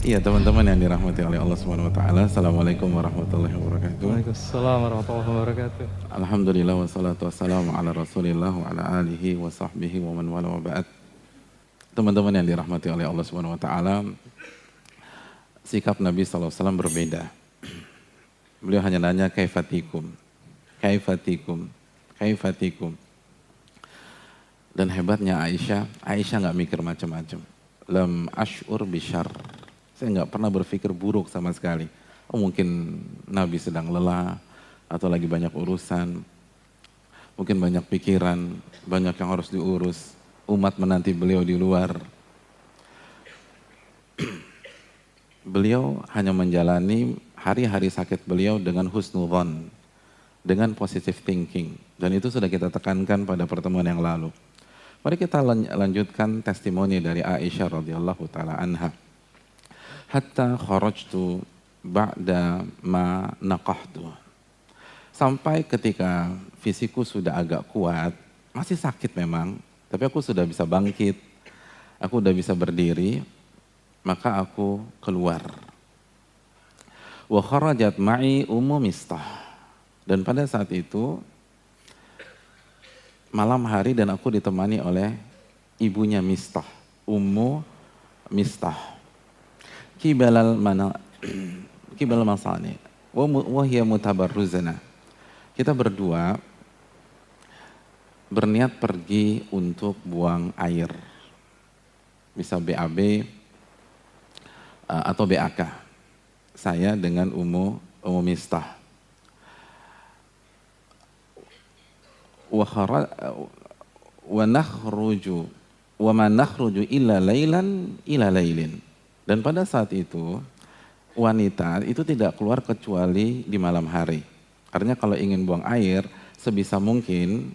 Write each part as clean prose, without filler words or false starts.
Iya teman-teman yang dirahmati oleh Allah Subhanahu wa taala. Assalamualaikum warahmatullahi wabarakatuh. Waalaikumsalam warahmatullahi wabarakatuh. Alhamdulillah wassalatu wassalamu ala Rasulillah wa ala alihi wa sahbihi wa man wala wa ba'd. Teman-teman yang dirahmati oleh Allah Subhanahu wa taala, sikap Nabi sallallahu alaihi wasallam berbeda. Beliau hanya nanya kaifatikum. Kaifatikum. Kaifatikum. Dan hebatnya Aisyah nggak mikir macam-macam. Lam ash'ur bisyarr. Saya nggak pernah berpikir buruk sama sekali. Oh mungkin Nabi sedang lelah atau lagi banyak urusan. Mungkin banyak pikiran, banyak yang harus diurus. Umat menanti beliau di luar. Beliau hanya menjalani hari-hari sakit beliau dengan husnudzon, dengan positive thinking. Dan itu sudah kita tekankan pada pertemuan yang lalu. Mari kita lanjutkan testimoni dari Aisyah radhiyallahu taala anha. Hatta kharajtu ba'da ma naqahtu. Sampai ketika fisikku sudah agak kuat, masih sakit memang, tapi aku sudah bisa bangkit, aku sudah bisa berdiri, maka aku keluar. Wa kharajat ma'i Ummu Mistah. Dan pada saat itu malam hari dan aku ditemani oleh ibunya Mistah, Ummu Mistah. Kibalal masani wa hiya mutabarruzana. Kita berdua berniat pergi untuk buang air. Bisa BAB atau BAK. Saya dengan Ummu Mistah. Wa nakhruju wa ma nakhruju illa lailan ila lailin. Dan pada saat itu wanita itu tidak keluar kecuali di malam hari. Artinya kalau ingin buang air sebisa mungkin,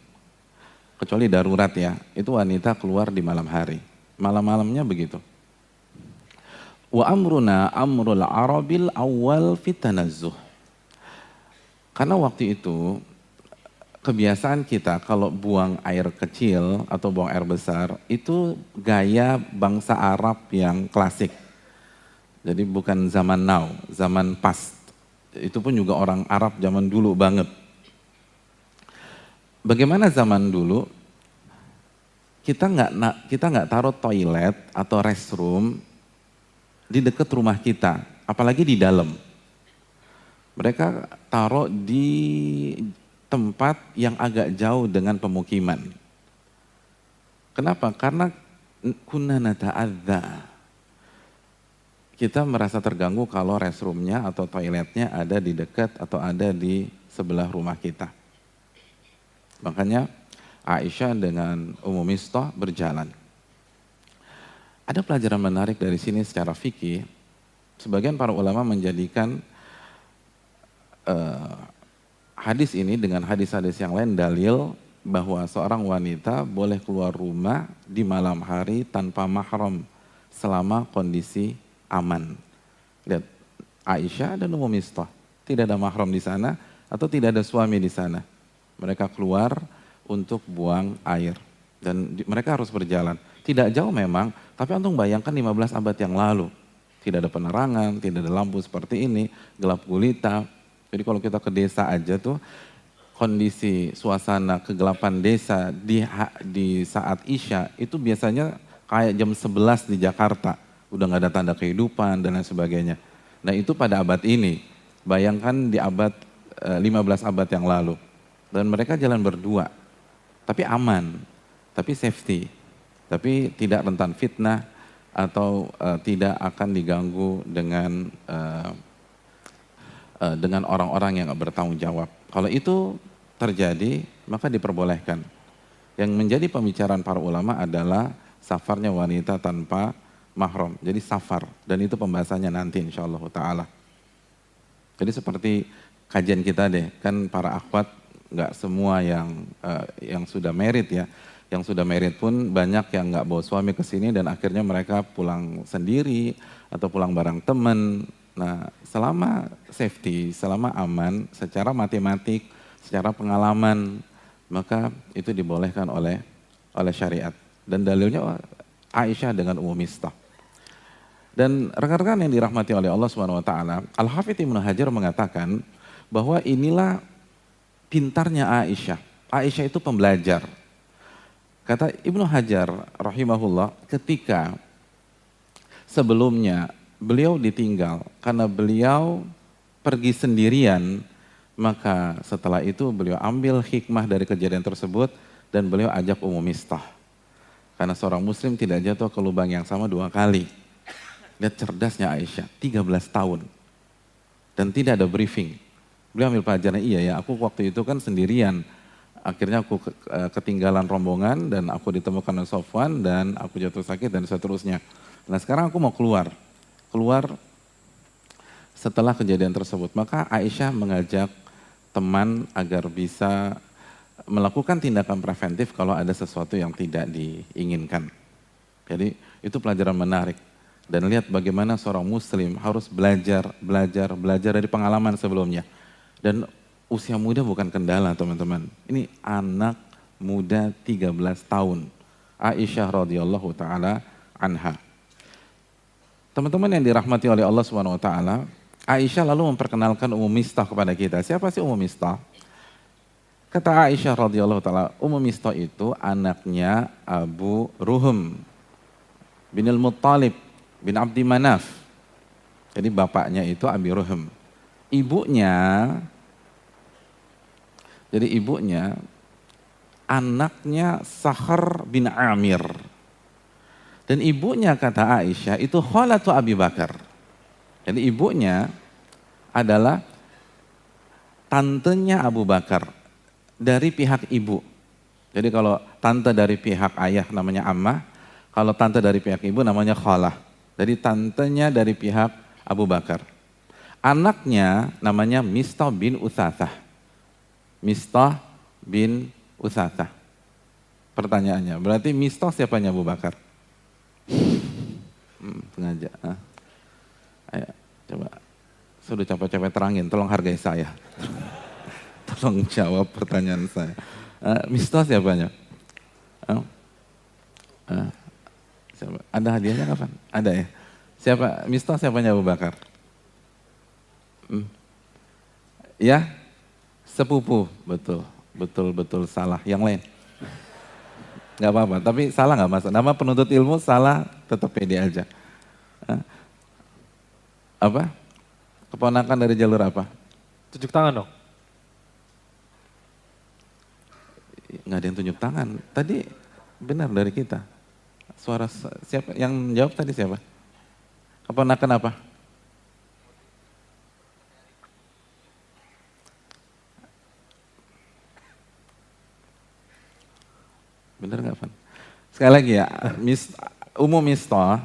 kecuali darurat ya, itu wanita keluar di malam hari. Malam-malamnya begitu. Wa amruna amrul arabil awal fitanazzuh. Karena waktu itu kebiasaan kita kalau buang air kecil atau buang air besar itu gaya bangsa Arab yang klasik. Jadi bukan zaman now, zaman past. Itu pun juga orang Arab zaman dulu banget. Bagaimana zaman dulu? Kita nggak taruh toilet atau restroom di dekat rumah kita, apalagi di dalam. Mereka taruh di tempat yang agak jauh dengan pemukiman. Kenapa? Karena kunna nata'adza. Kita merasa terganggu kalau restroomnya atau toiletnya ada di dekat atau ada di sebelah rumah kita. Makanya Aisyah dengan Ummu Mistah berjalan. Ada pelajaran menarik dari sini secara fikih. Sebagian para ulama menjadikan hadis ini dengan hadis-hadis yang lain dalil bahwa seorang wanita boleh keluar rumah di malam hari tanpa mahram selama kondisi aman. Lihat, Aisyah dan Ummu Mistah tidak ada mahram di sana atau tidak ada suami di sana. Mereka keluar untuk buang air dan mereka harus berjalan. Tidak jauh memang, tapi antum bayangkan 15 abad yang lalu. Tidak ada penerangan, tidak ada lampu seperti ini, gelap gulita. Jadi kalau kita ke desa aja tuh kondisi suasana kegelapan desa di saat Isya itu biasanya kayak jam 11 di Jakarta. Udah nggak ada tanda kehidupan dan lain sebagainya. Nah itu pada abad ini, bayangkan di abad 15 abad yang lalu. Dan mereka jalan berdua, tapi aman, tapi safety, tapi tidak rentan fitnah atau tidak akan diganggu dengan orang-orang yang nggak bertanggung jawab. Kalau itu terjadi, maka diperbolehkan. Yang menjadi pembicaraan para ulama adalah safarnya wanita tanpa mahram, jadi safar, dan itu pembahasannya nanti insyaallah ta'ala. Jadi seperti kajian kita deh, kan para akhwat nggak semua yang sudah married ya, yang sudah married pun banyak yang nggak bawa suami ke sini dan akhirnya mereka pulang sendiri atau pulang bareng teman. Nah selama safety, selama aman, secara matematik, secara pengalaman, maka itu dibolehkan oleh syariat. Dan dalilnya Aisyah dengan Ummu Mistah. Dan rekan-rekan yang dirahmati oleh Allah Subhanahu wa taala, Al-Hafidz Ibnu Hajar mengatakan bahwa inilah pintarnya Aisyah. Aisyah itu pembelajar. Kata Ibnu Hajar rahimahullah, ketika sebelumnya beliau ditinggal karena beliau pergi sendirian, maka setelah itu beliau ambil hikmah dari kejadian tersebut dan beliau ajak Mistah. Karena seorang muslim tidak jatuh ke lubang yang sama 2 kali. Lihat cerdasnya Aisyah, 13 tahun. Dan tidak ada briefing. Beliau ambil pelajaran, iya ya, aku waktu itu kan sendirian. Akhirnya aku ketinggalan rombongan dan aku ditemukan oleh Sofwan dan aku jatuh sakit dan seterusnya. Nah sekarang aku mau keluar. Keluar setelah kejadian tersebut. Maka Aisyah mengajak teman agar bisa melakukan tindakan preventif kalau ada sesuatu yang tidak diinginkan. Jadi itu pelajaran menarik. Dan lihat bagaimana seorang muslim harus belajar dari pengalaman sebelumnya. Dan usia muda bukan kendala teman-teman. Ini anak muda 13 tahun. Aisyah radhiyallahu taala anha. Teman-teman yang dirahmati oleh Allah Subhanahu wa taala, Aisyah lalu memperkenalkan Mistah kepada kita. Siapa sih Mistah? Kata Aisyah radhiyallahu taala, Mistah itu anaknya Abu Ruhum bin Al-Muttalib bin Abdi Manaf. Jadi bapaknya itu Abi Ruhum. Ibunya anaknya Sakhar bin Amir. Dan ibunya kata Aisyah itu khalatu Abi Bakar. Jadi ibunya adalah tantenya Abu Bakar dari pihak ibu. Jadi kalau tante dari pihak ayah namanya Ammah, kalau tante dari pihak ibu namanya khalah. Jadi tantenya dari pihak Abu Bakar. Anaknya namanya Mistah bin Utsatsah. Mistah bin Utsatsah. Pertanyaannya, berarti Mistah siapanya Abu Bakar? Sengaja. Ayo, coba. Sudah capek-capek terangin, tolong hargai saya. Tolong jawab pertanyaan saya. Mistah siapanya? Siapa? Ada hadiahnya kapan? Ada ya? Siapa? Mistah siapanya Abu Bakar? Ya? Sepupu, betul salah. Yang lain? Gak apa-apa, tapi salah gak masalah. Nama penuntut ilmu salah tetap pede aja. Apa? Keponakan dari jalur apa? Tunjuk tangan dong. Gak ada yang tunjuk tangan. Tadi benar dari kita. Suara siapa? Yang jawab tadi siapa? Keponakan apa? Bener gak, Van? Sekali lagi ya, Mistah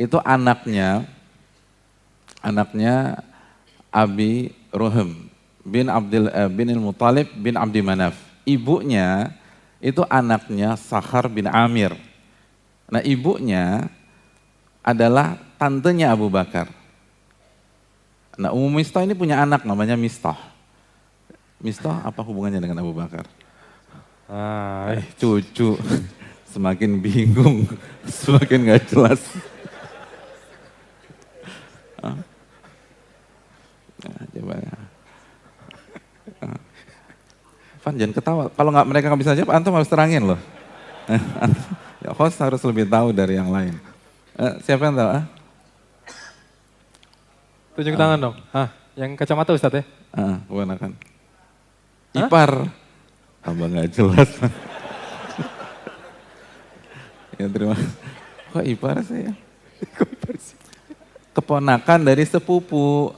itu anaknya Abi Ruhum bin Al-Muttalib bin Abdi Manaf. Ibunya itu anaknya Sakhar bin Amir. Nah ibunya adalah tantenya Abu Bakar. Nah Mistah ini punya anak namanya Mistah. Mistah apa hubungannya dengan Abu Bakar? Cucu. Semakin bingung, semakin gak jelas. Nah, coba ya. Van jangan ketawa. Kalau mereka nggak bisa jawab, antum harus terangin loh. Ya, host harus lebih tahu dari yang lain. Siapa yang tahu? Tunjuk tangan dong. Yang kacamata Ustadz ya? Keponakan. Ipar. Tambah nggak jelas. Ya terima kasih. Kok ipar saya? Keponakan dari sepupu.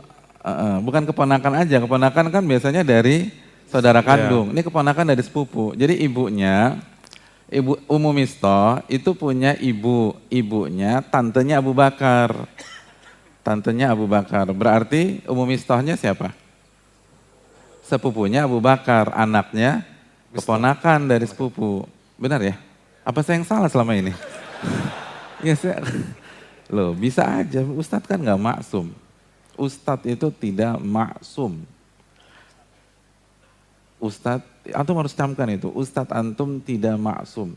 Bukan keponakan aja, keponakan kan biasanya dari saudara kandung. Ini keponakan dari sepupu. Jadi ibunya, Mistah itu punya ibunya tantenya Abu Bakar. Tantenya Abu Bakar. Berarti Mistahnya siapa? Sepupunya Abu Bakar, anaknya keponakan dari sepupu. Benar ya? Apa saya yang salah selama ini? Ya loh bisa aja, Ustadz kan gak maksum. Ustadz itu tidak maksum. Ustadz, antum harus camkan itu, Ustadz antum tidak maksum.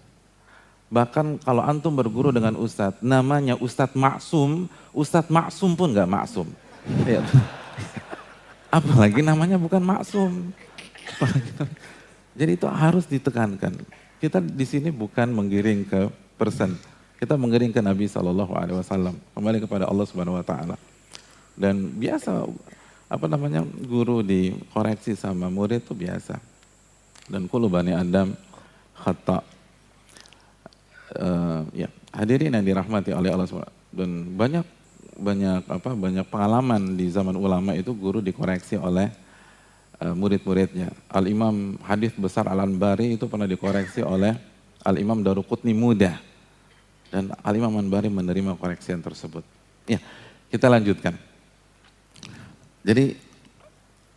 Bahkan kalau antum berguru dengan ustadz, namanya Ustadz Maksum pun nggak maksum. Ya. Apalagi namanya bukan maksum. Jadi itu harus ditekankan. Kita di sini bukan menggiring ke person, kita menggiring ke Nabi SAW, kembali kepada Allah Subhanahu Wa Taala. Dan biasa, guru dikoreksi sama murid itu biasa. Dan kullu bani Adam khata. Ya, hadirin yang dirahmati oleh Allah SWT. Dan banyak pengalaman di zaman ulama itu guru dikoreksi oleh murid-muridnya. Al-Imam hadis besar Al-Anbari itu pernah dikoreksi oleh Al-Imam Daruqutni muda. Dan Al-Imam Anbari menerima koreksian tersebut. Ya, kita lanjutkan. Jadi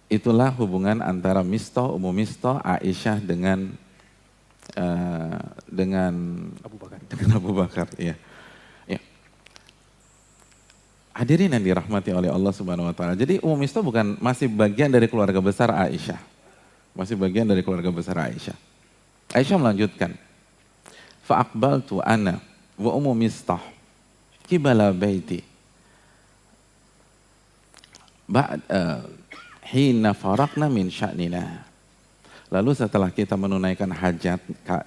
itulah hubungan antara Ummu Mistah, Aisyah dengan Abu Bakar, ya. Ya. Hadirin yang dirahmati oleh Allah Subhanahu Wa Taala. Jadi Ummu Mistah masih bagian dari keluarga besar Aisyah, Aisyah melanjutkan, fa aqbaltu ana wa Ummu Mistah qibala baiti hina faraqna min sya'nina. Lalu setelah kita menunaikan hajat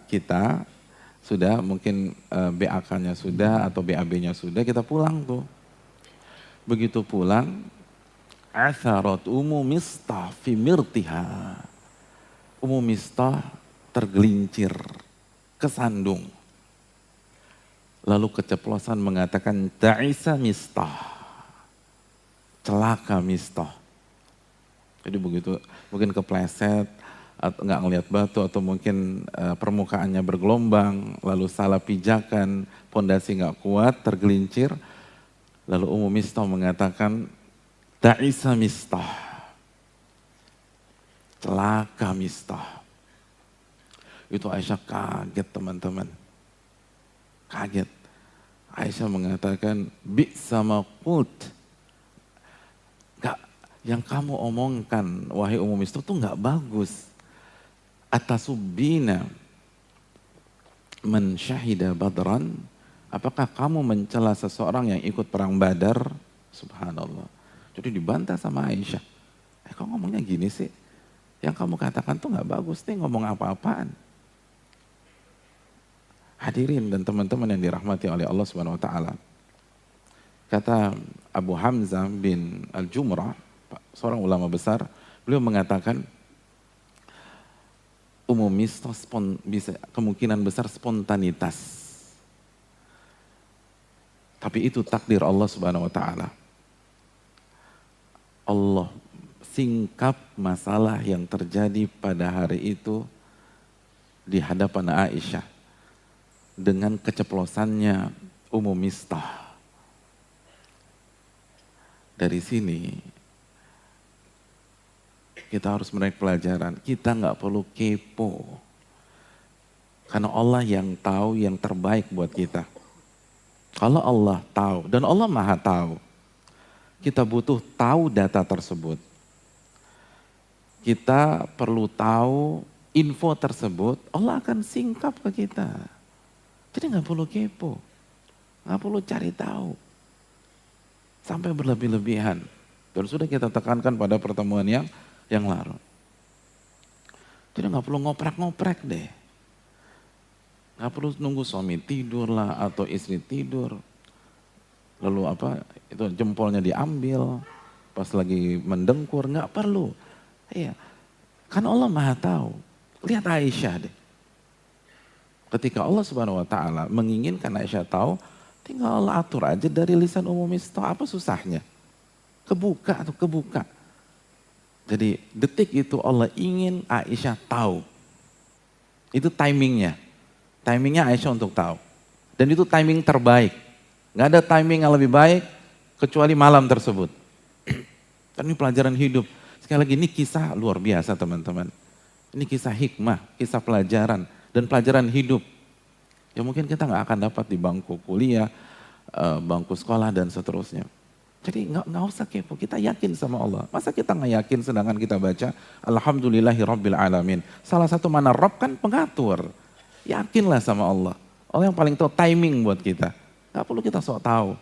kita, sudah mungkin BAK-nya sudah atau BAB-nya sudah, kita pulang tuh. Begitu pulang, atharat Ummu Mistah fi mirtiha. Ummu Mistah tergelincir, kesandung. Lalu keceplosan mengatakan, ta'isa Mistah. Celaka Mistah. Jadi begitu, mungkin kepleset, atau nggak ngelihat batu, atau mungkin permukaannya bergelombang, lalu salah pijakan, pondasi nggak kuat, tergelincir. Lalu Ummu Mistah mengatakan, ta'isa Mistah. Celaka Mistah. Itu Aisyah kaget teman-teman. Kaget. Aisyah mengatakan, bi'sa ma qult. Yang kamu omongkan, wahai Ummu Mistah, itu nggak bagus. Atasubbina man syahida badran. Apakah kamu mencela seseorang yang ikut perang Badar? Subhanallah. Jadi dibantah sama Aisyah. Kok ngomongnya gini sih? Yang kamu katakan tuh nggak bagus nih, ngomong apa-apaan. Hadirin dan teman-teman yang dirahmati oleh Allah Subhanahu Wa Taala. Kata Abu Hamzah bin Al-Jumrah, seorang ulama besar, beliau mengatakan, Ummu Mistah bisa kemungkinan besar spontanitas. Tapi itu takdir Allah Subhanahu Wa Taala. Allah singkap masalah yang terjadi pada hari itu di hadapan Aisyah dengan keceplosannya Ummu Mistah. Dari sini kita harus menaik pelajaran. Kita nggak perlu kepo. Karena Allah yang tahu yang terbaik buat kita. Kalau Allah tahu, dan Allah Maha tahu, kita butuh tahu data tersebut. Kita perlu tahu info tersebut, Allah akan singkap ke kita. Jadi nggak perlu kepo, nggak perlu cari tahu. Sampai berlebih-lebihan. Dan sudah kita tekankan pada pertemuan yang lalu. Jadi nggak perlu ngoprek-ngoprek deh. Nggak perlu nunggu suami tidur lah atau istri tidur. Lalu itu jempolnya diambil pas lagi mendengkur, nggak perlu. Iya. Kan Allah Maha tahu. Lihat Aisyah deh. Ketika Allah Subhanahu Wa Taala menginginkan Aisyah tahu, tinggal Allah atur aja dari lisan Ummu Mistah, apa susahnya? Kebuka. Jadi detik itu Allah ingin Aisyah tahu. Itu timingnya. Timingnya Aisyah untuk tahu. Dan itu timing terbaik. Gak ada timing yang lebih baik kecuali malam tersebut. Dan ini pelajaran hidup. Sekali lagi ini kisah luar biasa teman-teman. Ini kisah hikmah, kisah pelajaran. Dan pelajaran hidup. Ya mungkin kita gak akan dapat di bangku kuliah, bangku sekolah dan seterusnya. Jadi nggak usah kepo, kita yakin sama Allah. Masa kita nggak yakin sedangkan kita baca Alhamdulillahi Rabbil Alamin. Salah satu mana Rabb kan pengatur. Yakinlah sama Allah. Allah yang paling tahu timing buat kita. Gak perlu kita sok tahu.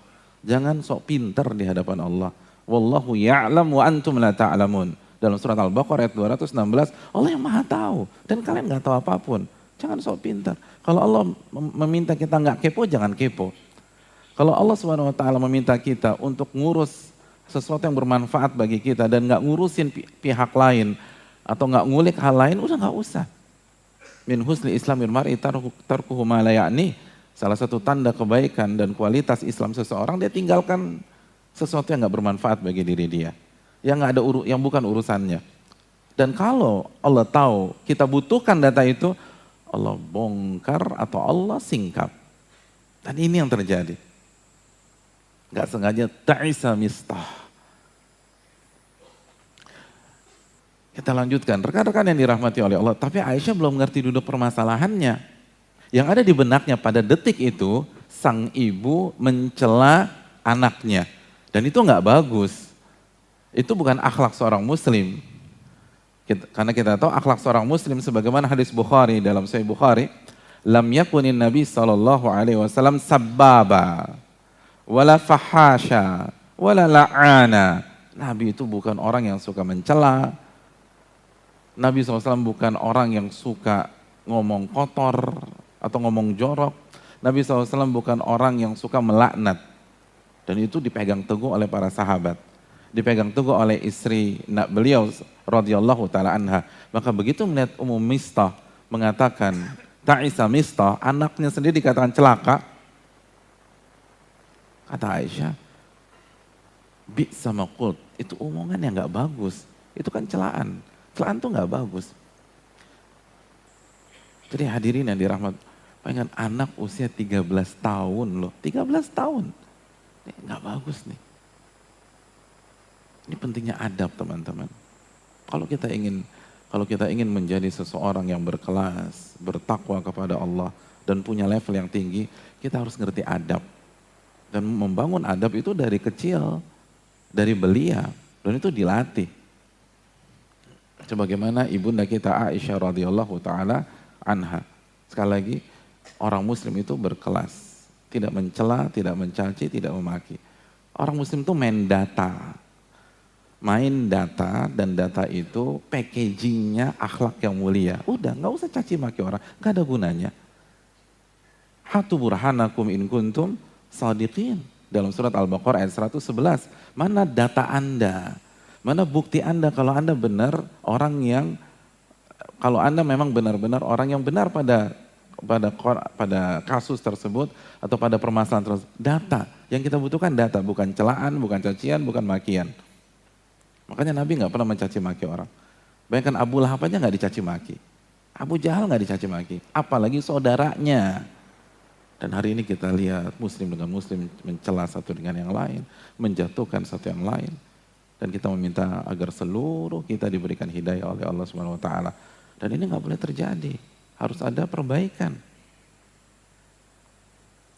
Jangan sok pinter di hadapan Allah. Wallahu ya'lam wa antum la ta'lamun. Dalam surat Al-Baqarah ayat 216, Allah yang maha tahu. Dan kalian gak tahu apapun. Jangan sok pinter. Kalau Allah meminta kita gak kepo, jangan kepo. Kalau Allah SWT meminta kita untuk ngurus sesuatu yang bermanfaat bagi kita dan gak ngurusin pihak lain atau gak ngulik hal lain, udah gak usah. Min husni islamil mar'i tarkuhu ma la ya'ni. Salah satu tanda kebaikan dan kualitas Islam seseorang, dia tinggalkan sesuatu yang gak bermanfaat bagi diri dia. Yang bukan urusannya. Dan kalau Allah tahu kita butuhkan data itu, Allah bongkar atau Allah singkap. Dan ini yang terjadi. Gak sengaja ta'isa mistah. Kita lanjutkan, rekan-rekan yang dirahmati oleh Allah. Tapi Aisyah belum ngerti duduk permasalahannya. Yang ada di benaknya pada detik itu, sang ibu mencela anaknya. Dan itu nggak bagus. Itu bukan akhlak seorang muslim. Karena kita tahu akhlak seorang muslim sebagaimana hadis Bukhari dalam Sahih Bukhari, lam yakunin Nabi SAW sabbaba, wala fahasha, wala la'ana. Nabi itu bukan orang yang suka mencela. Nabi SAW bukan orang yang suka ngomong kotor atau ngomong jorok. Nabi SAW bukan orang yang suka melaknat. Dan itu dipegang teguh oleh para sahabat. Dipegang teguh oleh istri beliau radhiyallahu taala anha. Maka begitu melihat Ummu Mistah mengatakan, ta'isa Mistah, anaknya sendiri dikatakan celaka. Kata Aisyah, bi sama qult, itu omongan yang gak bagus. Itu kan celaan. Celaan tuh gak bagus. Jadi hadirin yang dirahmat, pengen anak usia 13 tahun loh. 13 tahun. Ini gak bagus nih. Ini pentingnya adab teman-teman. Kalau kita ingin menjadi seseorang yang berkelas, bertakwa kepada Allah, dan punya level yang tinggi, kita harus ngerti adab. Dan membangun adab itu dari kecil, dari belia, dan itu dilatih. Sebagaimana ibunda kita Aisyah radhiyallahu taala anha. Sekali lagi, orang muslim itu berkelas. Tidak mencela, tidak mencaci, tidak memaki. Orang muslim itu main data. Main data dan data itu packagingnya akhlak yang mulia. Udah, gak usah caci maki orang, gak ada gunanya. Hatu burhanakum in kuntum shadiqin. Dalam surat Al-Baqarah ayat 111. Mana data Anda? Mana bukti Anda kalau Anda benar orang yang, kalau Anda memang benar-benar orang yang benar pada kasus tersebut atau pada permasalahan tersebut. Data, yang kita butuhkan data, bukan celaan, bukan cacian, bukan makian. Makanya Nabi gak pernah mencaci maki orang. Bayangkan Abu Lahab aja gak dicaci maki. Abu Jahal gak dicaci maki. Apalagi saudaranya. Dan hari ini kita lihat muslim dengan muslim mencela satu dengan yang lain. Menjatuhkan satu yang lain. Dan kita meminta agar seluruh kita diberikan hidayah oleh Allah SWT. Dan ini gak boleh terjadi. Harus ada perbaikan.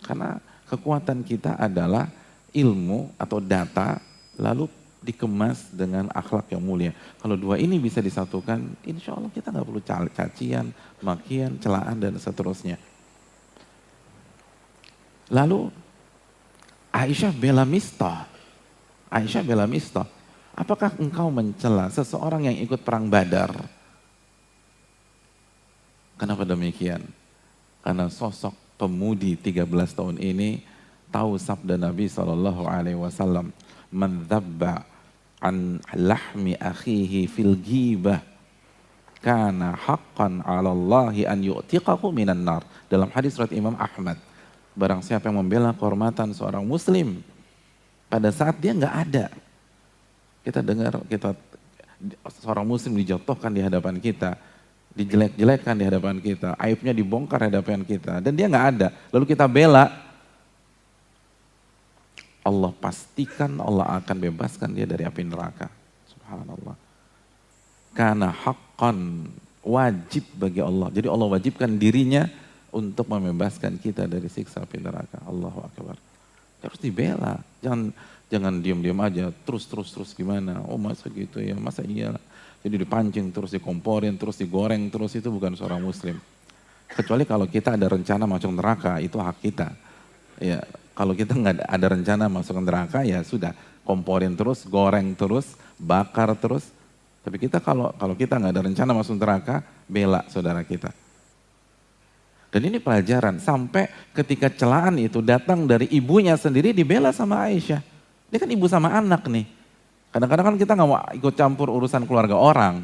Karena kekuatan kita adalah ilmu atau data, lalu dikemas dengan akhlak yang mulia. Kalau dua ini bisa disatukan, insya Allah kita nggak perlu cacian, makian, celaan, dan seterusnya. Lalu Aisyah bela Mistah. Aisyah bela Mistah. Apakah engkau mencela seseorang yang ikut perang Badar? Kenapa demikian? Karena sosok pemudi 13 tahun ini tahu sabda Nabi SAW. Man dzabba an lahmi akhihi fil ghibah kana haqqan 'ala Allahi an yu'tiqahu minan nar. Dalam hadis riwayat Imam Ahmad, barang siapa yang membela kehormatan seorang muslim pada saat dia nggak ada. Kita dengar seorang muslim dijatuhkan di hadapan kita, dijelek-jelekkan di hadapan kita, aibnya dibongkar di hadapan kita dan dia nggak ada. Lalu kita bela, Allah pastikan Allah akan bebaskan dia dari api neraka. Subhanallah. Karena haqqan, wajib bagi Allah. Jadi Allah wajibkan dirinya untuk membebaskan kita dari siksa api neraka. Allahu Akbar. Harus dibela. Jangan diam-diam aja. Terus gimana? Oh masa gitu ya, masa iya. Jadi dipancing, terus dikomporin, terus digoreng, terus itu bukan seorang muslim. Kecuali kalau kita ada rencana masuk neraka, itu hak kita. Ya, kalau kita nggak ada rencana masuk neraka, ya sudah, komporin terus, goreng terus, bakar terus. Tapi kita kalau kita nggak ada rencana masuk neraka, bela saudara kita. Dan ini pelajaran, sampai ketika celaan itu datang dari ibunya sendiri dibela sama Aisyah. Dia kan ibu sama anak nih. Kadang-kadang kan kita nggak mau ikut campur urusan keluarga orang.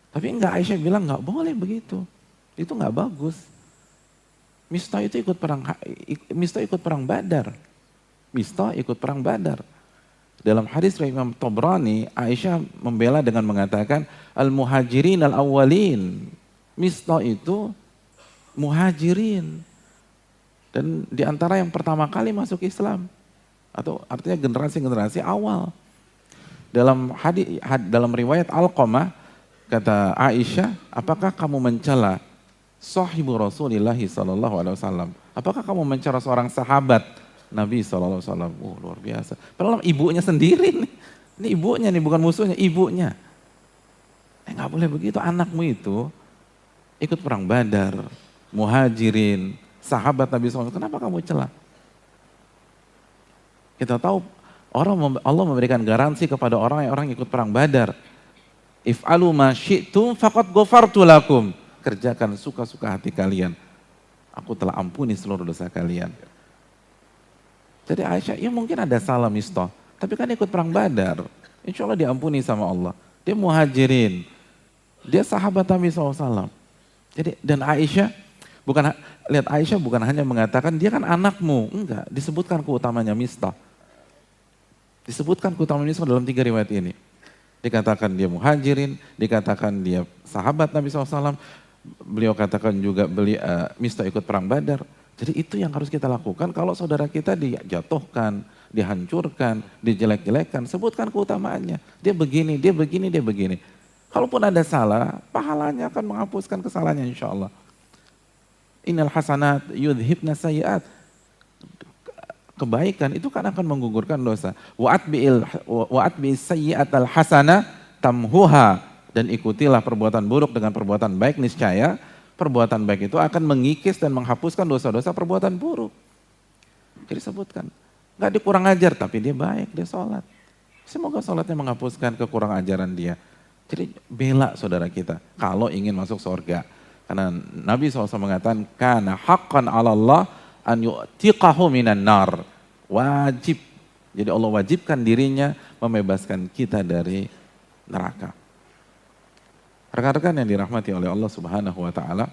Tapi enggak, Aisyah bilang nggak boleh begitu. Itu nggak bagus. Mistah itu ikut perang Badar. Mistah ikut perang Badar. Dalam hadis riwayat Imam Tabrani, Aisyah membela dengan mengatakan al-muhajirin al-awwalin. Mistah itu muhajirin. Dan di antara yang pertama kali masuk Islam. Atau artinya generasi-generasi awal. Dalam riwayat Alqamah, kata Aisyah, apakah kamu mencela sahibu Rasulullah sallallahu alaihi wasallam? Apakah kamu mencela seorang sahabat Nabi sallallahu alaihi wasallam? Oh, luar biasa. Padahal ibunya sendiri nih. Ini ibunya nih, bukan musuhnya, ibunya. Nggak boleh begitu, anakmu itu ikut perang Badar, muhajirin, sahabat Nabi SAW. Kenapa kamu celah? Kita tahu Allah memberikan garansi kepada orang yang ikut perang Badar. If'alu ma syi'tum faqad ghafartu lakum. Kerjakan suka-suka hati kalian. Aku telah ampuni seluruh dosa kalian. Jadi Aisyah, ya mungkin ada salah Mistah. Tapi kan ikut perang Badar. Insya Allah diampuni sama Allah. Dia muhajirin. Dia sahabat Nabi SAW. Jadi, dan Aisyah, Aisyah bukan hanya mengatakan dia kan anakmu. Enggak, disebutkan keutamanya Mistah. Disebutkan keutamaan Mistah dalam 3 riwayat ini. Dikatakan dia muhajirin, dikatakan dia sahabat Nabi SAW. Beliau katakan juga Mistah ikut perang Badar. Jadi itu yang harus kita lakukan kalau saudara kita dijatuhkan, dihancurkan, dijelek-jelekan. Sebutkan keutamaannya. Dia begini, dia begini, dia begini. Kalaupun ada salah, pahalanya akan menghapuskan kesalahannya insya Allah. Innal hasanat yudhibna sayyi'at. Kebaikan itu kan akan menggugurkan dosa. Wa'atbi'is sayyi'atal hasanah tamhuha. Dan ikutilah perbuatan buruk dengan perbuatan baik, niscaya perbuatan baik itu akan mengikis dan menghapuskan dosa-dosa perbuatan buruk. Jadi sebutkan. Gak dikurang ajar tapi dia baik, dia sholat. Semoga sholatnya menghapuskan kekurang ajaran dia. Jadi bela saudara kita kalau ingin masuk surga. Karena Nabi SAW mengatakan, kana haqqan 'ala Allah an yu'tiqahu minan nar. Wajib. Jadi Allah wajibkan dirinya membebaskan kita dari neraka. Rekan-rekan yang dirahmati oleh Allah Subhanahu wa taala.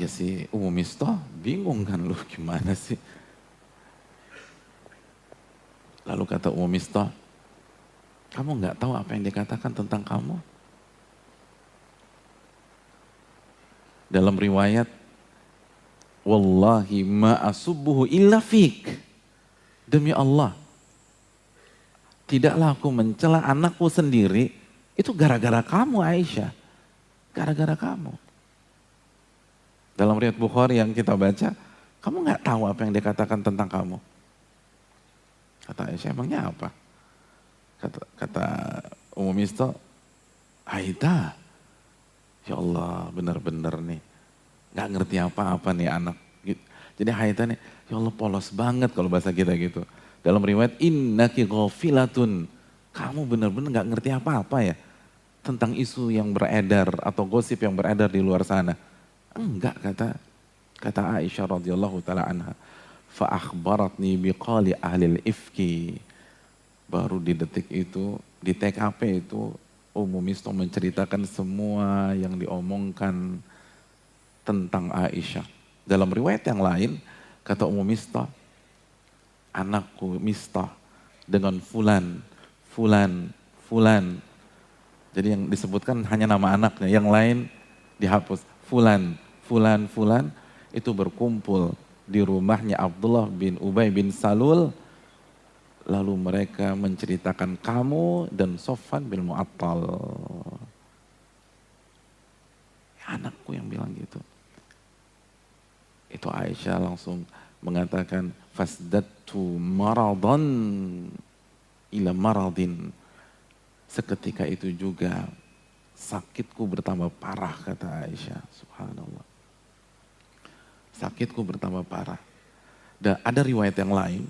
Ya si Mistah bingung kan, lu gimana sih? Lalu kata Mistah, kamu nggak tahu apa yang dikatakan tentang kamu? Dalam riwayat, wallahi ma asubbuhu illa fik. Demi Allah, tidaklah aku mencela anakku sendiri, itu gara-gara kamu Aisyah. Gara-gara kamu. Dalam riwayat Bukhari yang kita baca, kamu nggak tahu apa yang dikatakan tentang kamu. Kata Aisyah, emangnya apa? Kata Mistah, Aida, ya Allah benar-benar nih, nggak ngerti apa-apa nih anak. Jadi Haida nih, ya Allah polos banget kalau bahasa kita gitu. Dalam riwayat, innaki ghafilatun, kamu benar-benar nggak ngerti apa-apa ya tentang isu yang beredar atau gosip yang beredar di luar sana. Enggak, kata Aisyah radhiyallahu taala anha. Fa akhbaratni biqali ahli ifki. Baru di detik itu, di TKP itu, Mistah menceritakan semua yang diomongkan tentang Aisyah. Dalam riwayat yang lain, kata Mistah, anakku Mistah dengan fulan. Jadi yang disebutkan hanya nama anaknya, yang lain dihapus. Fulan itu berkumpul di rumahnya Abdullah bin Ubay bin Salul. Lalu mereka menceritakan kamu dan Sofwan bin Mu'attal. Anakku yang bilang gitu. Itu Aisyah langsung mengatakan, fasdattu maradan ila maradin. Seketika itu juga sakitku bertambah parah, kata Aisyah. Subhanallah. Sakitku bertambah parah. Dan ada riwayat yang lain,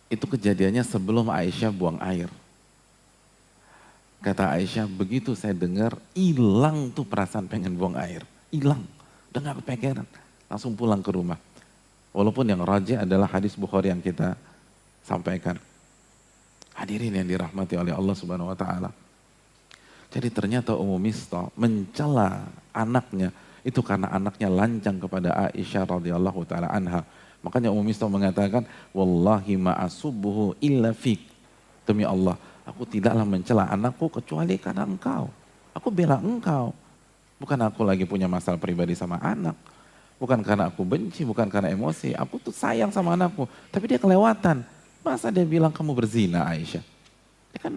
itu kejadiannya sebelum Aisyah buang air. Kata Aisyah, begitu saya dengar, hilang tuh perasaan pengen buang air. Hilang, udah gak kepikiran. Langsung pulang ke rumah. Walaupun yang rajih adalah hadis Bukhari yang kita sampaikan. Hadirin yang dirahmati oleh Allah Subhanahu wa taala. Jadi ternyata Ummu Mistah mencela anaknya itu karena anaknya lancang kepada Aisyah radhiyallahu taala anha. Makanya Ummu Mistah mengatakan, wallahi ma asubbuhu illa fik. Demi Allah, aku tidaklah mencela anakku kecuali karena engkau. Aku bela engkau. Bukan aku lagi punya masalah pribadi sama anak. Bukan karena aku benci, bukan karena emosi. Aku tuh sayang sama anakku. Tapi dia kelewatan. Masa dia bilang kamu berzina, Aisyah? Dia kan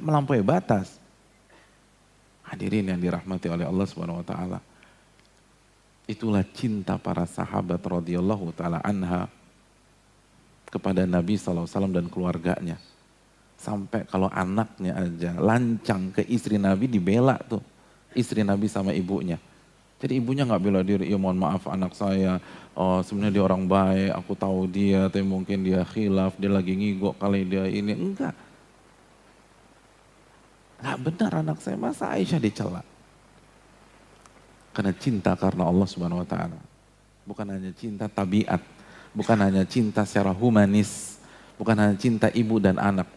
melampaui batas. Hadirin yang dirahmati oleh Allah Subhanahu wa taala. Itulah cinta para sahabat radhiyallahu taala anha kepada Nabi SAW dan keluarganya. Sampai kalau anaknya aja lancang ke istri Nabi dibela tuh. Istri Nabi sama ibunya. Jadi ibunya nggak bela diri, ya mohon maaf anak saya, oh, sebenarnya dia orang baik, aku tahu dia, tapi mungkin dia khilaf, dia lagi ngigok kali dia ini. Enggak. Nggak benar anak saya, masa Aisyah dicela? Karena cinta karena Allah Subhanahu wa taala. Bukan hanya cinta tabiat, bukan hanya cinta secara humanis, bukan hanya cinta ibu dan anak.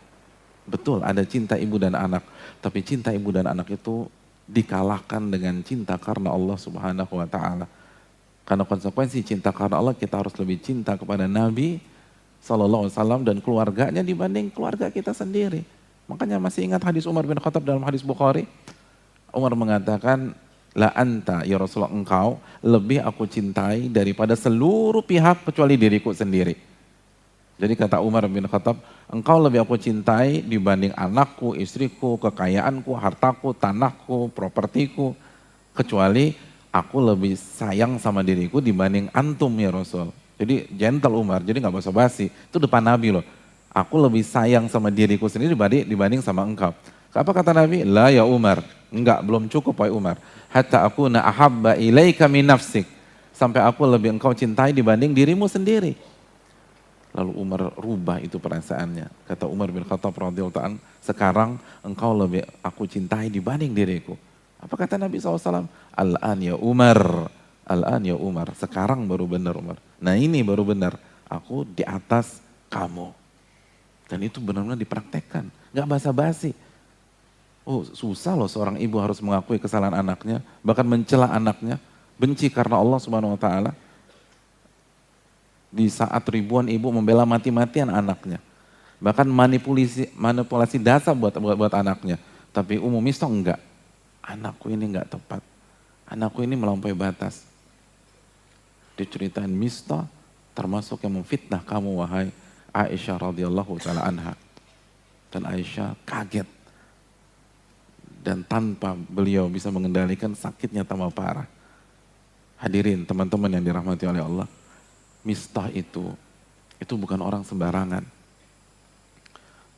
Betul, ada cinta ibu dan anak, tapi cinta ibu dan anak itu dikalahkan dengan cinta karena Allah Subhanahu wa taala. Karena konsekuensi cinta karena Allah, kita harus lebih cinta kepada Nabi sallallahu alaihi wasallam dan keluarganya dibanding keluarga kita sendiri. Makanya masih ingat hadis Umar bin Khattab dalam hadis Bukhari? Umar mengatakan, la anta ya Rasulullah, engkau lebih aku cintai daripada seluruh pihak kecuali diriku sendiri. Jadi kata Umar bin Khattab, engkau lebih aku cintai dibanding anakku, istriku, kekayaanku, hartaku, tanahku, propertiku. Kecuali aku lebih sayang sama diriku dibanding antum ya Rasul. Jadi gentle Umar, jadi gak basa-basi. Itu depan Nabi loh. Aku lebih sayang sama diriku sendiri dibanding sama engkau. Apa kata Nabi? La ya Umar. Enggak, belum cukup wahai Umar. Hatta aku na ahabba ilaika min nafsik. Sampai aku lebih engkau cintai dibanding dirimu sendiri. Lalu Umar rubah itu perasaannya. Kata Umar bin Khattab radhiyallahu anhu, sekarang engkau lebih aku cintai dibanding diriku. Apa kata Nabi SAW? Al-an ya Umar. Al-an ya Umar. Sekarang baru benar Umar. Nah ini baru benar. Aku di atas kamu. Dan itu benar-benar dipraktekkan. Gak basa-basi. Oh susah loh seorang ibu harus mengakui kesalahan anaknya. Bahkan mencela anaknya. Benci karena Allah Subhanahu wa taala. Di saat ribuan ibu membela mati-matian anaknya. Bahkan manipulasi dasar buat anaknya. Tapi Ummu Mistah enggak. Anakku ini enggak tepat. Anakku ini melampaui batas. Diceritain Mistah termasuk yang memfitnah kamu wahai Aisyah radhiyallahu taala anha. Dan Aisyah kaget. Dan tanpa beliau bisa mengendalikan sakitnya tambah parah. Hadirin teman-teman yang dirahmati oleh Allah. Mistah itu bukan orang sembarangan.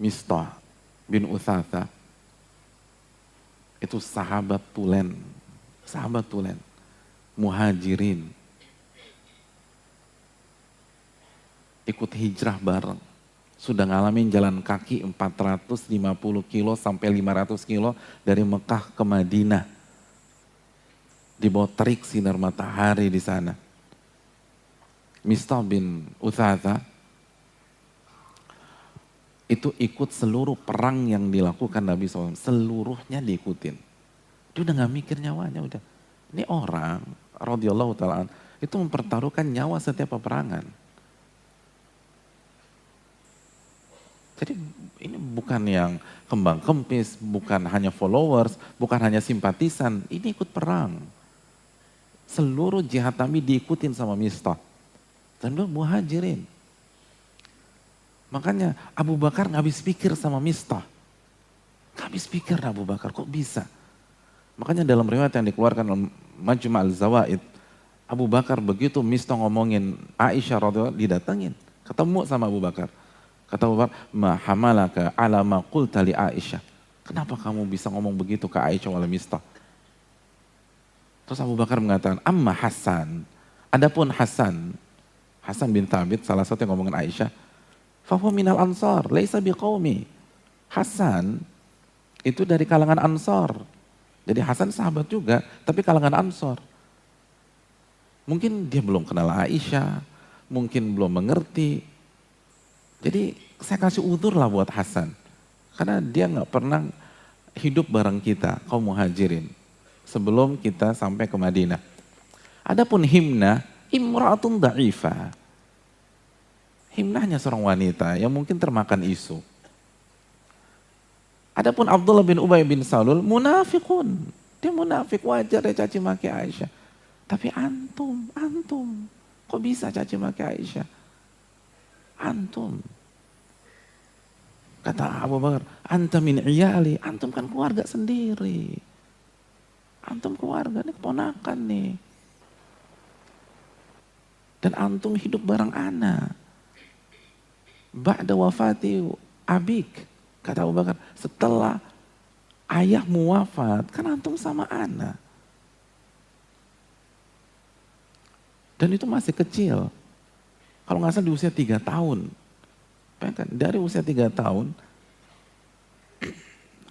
Mistah bin Utsatsa itu sahabat tulen, muhajirin. Ikut hijrah bareng. Sudah ngalamin jalan kaki 450 kilo sampai 500 kilo dari Mekah ke Madinah. Di bawah terik sinar matahari di sana. Mistah bin Utsatsa itu ikut seluruh perang yang dilakukan Nabi SAW. Seluruhnya diikutin. Dia udah gak mikir nyawanya, udah. Ini orang, radhiyallahu ta'ala, itu mempertaruhkan nyawa setiap peperangan. Jadi ini bukan yang kembang kempis, bukan hanya followers, bukan hanya simpatisan. Ini ikut perang. Seluruh jihad Nabi diikutin sama Mistah. Dan dia muhajirin. Makanya Abu Bakar gak habis pikir sama Mistah. Gak habis pikir Abu Bakar, kok bisa? Makanya dalam riwayat yang dikeluarkan dalam Majma' al-Zawaid, Abu Bakar begitu Mistah ngomongin Aisyah radhiyallahu didatengin. Ketemu sama Abu Bakar. Kata Abu Bakar, ma hamalaka ala ma qulta li Aisyah. Kenapa kamu bisa ngomong begitu ke Aisyah wala Mistah? Terus Abu Bakar mengatakan, amma Hasan. Adapun Hasan bin Thabit, salah satu yang ngomongin Aisyah, fahuwa minal ansar, laisa biqaumi. Hasan itu dari kalangan Ansar. Jadi Hasan sahabat juga, tapi kalangan Ansar. Mungkin dia belum kenal Aisyah, mungkin belum mengerti. Jadi saya kasih udzur lah buat Hasan. Karena dia nggak pernah hidup bareng kita, kaum muhajirin. Sebelum kita sampai ke Madinah. Adapun Himnah, imra'atun da'ifah. Himnahnya seorang wanita yang mungkin termakan isu. Adapun Abdullah bin Ubay bin Salul, munafikun. Dia munafik, wajar ya caci maki Aisyah. Tapi antum, kok bisa caci maki Aisyah? Antum. Kata Abu Bakar, anta min iyali, antum kan keluarga sendiri. Antum keluarga, ini keponakan nih. Dan antum hidup bareng ana. Ba'da wafati abik, kata Abu Bakar, setelah ayahmu wafat, kan antum sama ana. Dan itu masih kecil. Kalau nggak salah di usia 3 tahun. Dari usia 3 tahun,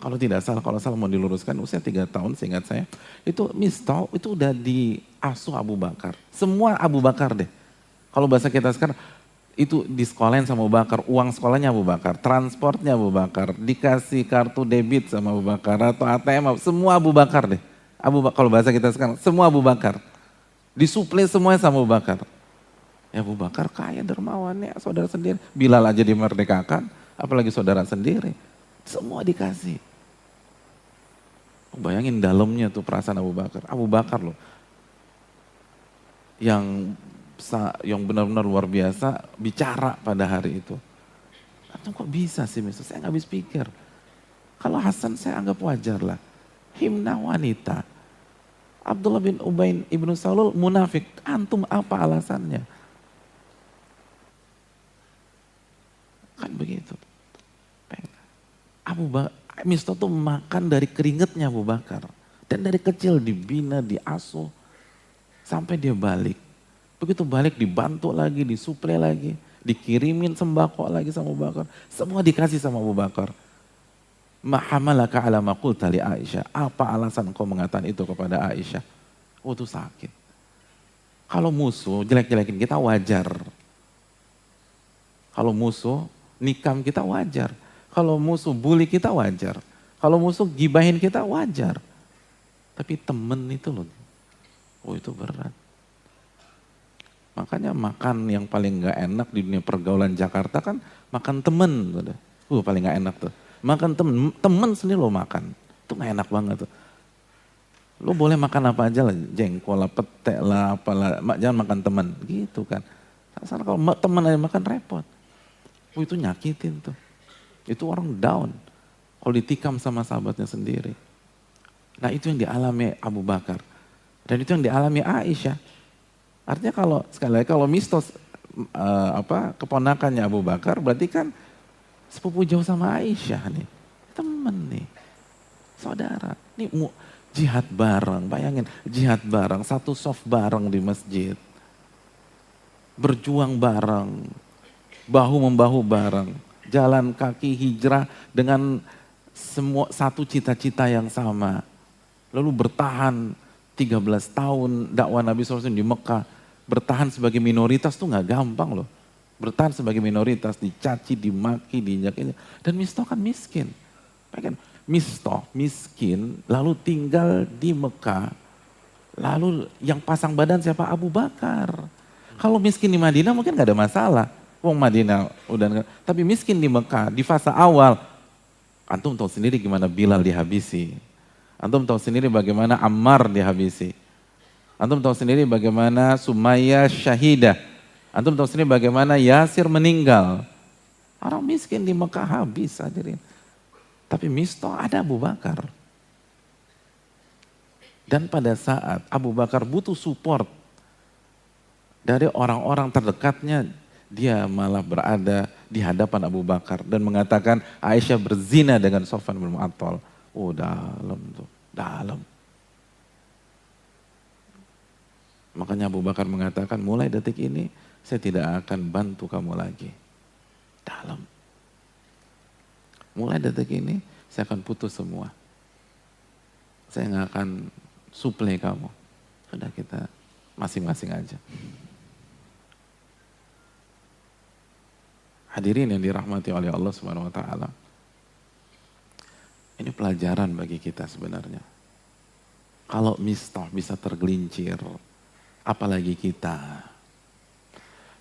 kalau tidak salah, kalau salah mau diluruskan, usia 3 tahun seingat saya, itu Mistah itu udah diasuh Abu Bakar. Semua Abu Bakar deh. Kalau bahasa kita sekarang, itu di sekolahin sama Abu Bakar, uang sekolahnya Abu Bakar, transportnya Abu Bakar, dikasih kartu debit sama Abu Bakar, atau ATM, semua Abu Bakar deh. Kalau bahasa kita sekarang, semua Abu Bakar. Disuplai semuanya sama Abu Bakar. Ya Abu Bakar kaya dermawannya, saudara sendiri. Bilal aja dimerdekakan, apalagi saudara sendiri. Semua dikasih. Bayangin dalamnya tuh perasaan Abu Bakar. Abu Bakar loh. Yang benar-benar luar biasa bicara pada hari itu. Atau kok bisa sih misalnya, saya nggak habis pikir. Kalau Hasan saya anggap wajar lah. Himnah wanita. Abdullah bin Ubay ibnu Salul munafik. Antum apa alasannya? Kan begitu. Mistah tuh makan dari keringetnya Abu Bakar. Dan dari kecil dibina, diasuh. Sampai dia balik. Begitu balik dibantu lagi, disuplai lagi. Dikirimin sembako lagi sama Abu Bakar. Semua dikasih sama Abu Bakar. Mahamalaka ala maqulta li Aisyah. Apa alasan kau mengatakan itu kepada Aisyah? Oh itu sakit. Kalau musuh jelek-jelekin kita wajar. Kalau musuh nikam kita wajar. Kalau musuh bully kita wajar. Kalau musuh gibahin kita wajar. Tapi temen itu loh. Oh itu berat. Makanya makan yang paling gak enak di dunia pergaulan Jakarta kan makan temen. Paling gak enak tuh. Makan temen sendiri lo makan. Itu gak enak banget tuh. Lo boleh makan apa aja lah. Jengkol lah, petek lah, apalah. Jangan makan temen. Gitu kan. Asal kalau temen aja makan repot. Itu nyakitin tuh. Itu orang down. Kalau ditikam sama sahabatnya sendiri. Nah itu yang dialami Abu Bakar. Dan itu yang dialami Aisyah. Artinya kalau Mistah keponakannya Abu Bakar, berarti kan sepupu jauh sama Aisyah nih. Temen nih. Saudara. Nih jihad bareng. Bayangin jihad bareng. Satu soft bareng di masjid. Berjuang bareng. Bahu-membahu bareng. Jalan kaki hijrah dengan satu cita-cita yang sama. Lalu bertahan 13 tahun dakwah Nabi SAW di Mekah. Bertahan sebagai minoritas tuh gak gampang loh. Bertahan sebagai minoritas, dicaci, dimaki, diinjak-injak. Dan Mistah kan miskin. Mistah miskin, lalu tinggal di Mekah. Lalu yang pasang badan siapa? Abu Bakar. Kalau miskin di Madinah mungkin gak ada masalah. Wong Madinah udah, tapi miskin di Mekah di fase awal. Antum tahu sendiri gimana Bilal dihabisi. Antum tahu sendiri bagaimana Ammar dihabisi. Antum tahu sendiri bagaimana Sumayyah syahidah. Antum tahu sendiri bagaimana Yasir meninggal. Orang miskin di Mekah habis hadirin. Tapi Mistah ada Abu Bakar. Dan pada saat Abu Bakar butuh support dari orang-orang terdekatnya Dia malah berada di hadapan Abu Bakar dan mengatakan Aisyah berzina dengan Sofwan bin Mu'attal. Oh dalam tuh, dalam. Makanya Abu Bakar mengatakan mulai detik ini saya tidak akan bantu kamu lagi. Dalam. Mulai detik ini saya akan putus semua. Saya nggak akan suplai kamu. Sudah kita masing-masing aja. Hadirin yang dirahmati oleh Allah Subhanahu wa taala. Ini pelajaran bagi kita sebenarnya. Kalau Mistah bisa tergelincir, apalagi kita.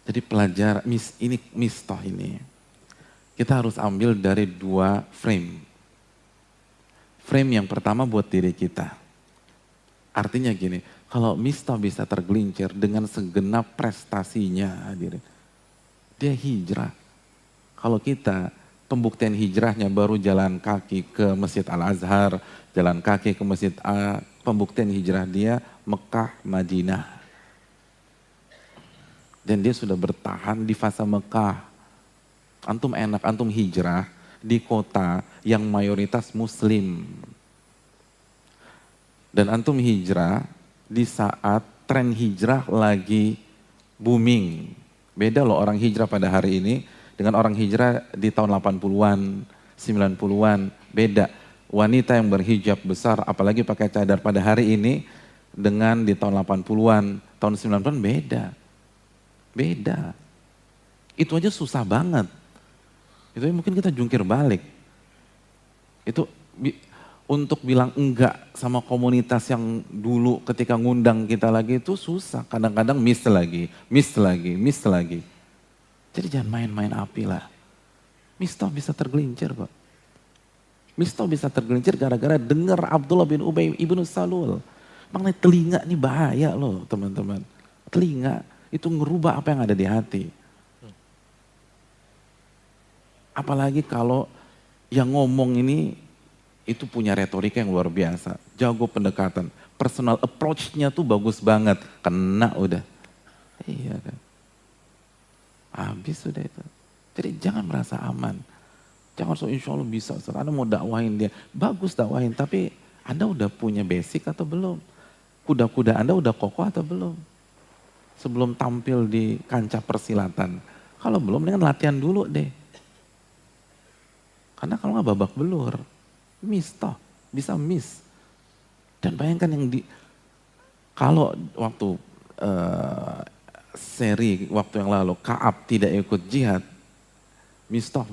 Jadi pelajaran ini Mistah ini kita harus ambil dari dua frame. Frame yang pertama buat diri kita. Artinya gini, kalau Mistah bisa tergelincir dengan segenap prestasinya, hadirin, dia hijrah. Kalau kita pembuktian hijrahnya baru jalan kaki ke Masjid Al-Azhar, jalan kaki ke Masjid A, pembuktian hijrah dia Mekah, Madinah. Dan dia sudah bertahan di fase Mekah. Antum enak, antum hijrah di kota yang mayoritas muslim. Dan antum hijrah di saat tren hijrah lagi booming. Beda loh orang hijrah pada hari ini dengan orang hijrah di tahun 80-an, 90-an, beda. Wanita yang berhijab besar, apalagi pakai cadar pada hari ini, dengan di tahun 80-an, tahun 90-an beda. Beda. Itu aja susah banget. Itu mungkin kita jungkir balik. Itu untuk bilang enggak sama komunitas yang dulu ketika ngundang kita lagi itu susah. Kadang-kadang miss lagi. Jadi jangan main-main api lah. Mistah bisa tergelincir kok. Mistah bisa tergelincir gara-gara dengar Abdullah bin Ubay ibnu Salul. Makanya telinga ini bahaya loh teman-teman. Telinga itu ngerubah apa yang ada di hati. Apalagi kalau yang ngomong ini itu punya retorika yang luar biasa. Jago pendekatan. Personal approach-nya tuh bagus banget. Kena udah. Iya kan. Habis sudah itu. Jadi jangan merasa aman. Jangan so insya Allah bisa. Anda mau dakwahin dia. Bagus dakwahin. Tapi Anda udah punya basic atau belum? Kuda-kuda Anda udah kokoh atau belum? Sebelum tampil di kancah persilatan. Kalau belum dengan latihan dulu deh. Karena kalau nggak babak belur. Miss toh. Bisa miss. Dan bayangkan yang kalau waktu seri waktu yang lalu Ka'ab tidak ikut jihad, Mistah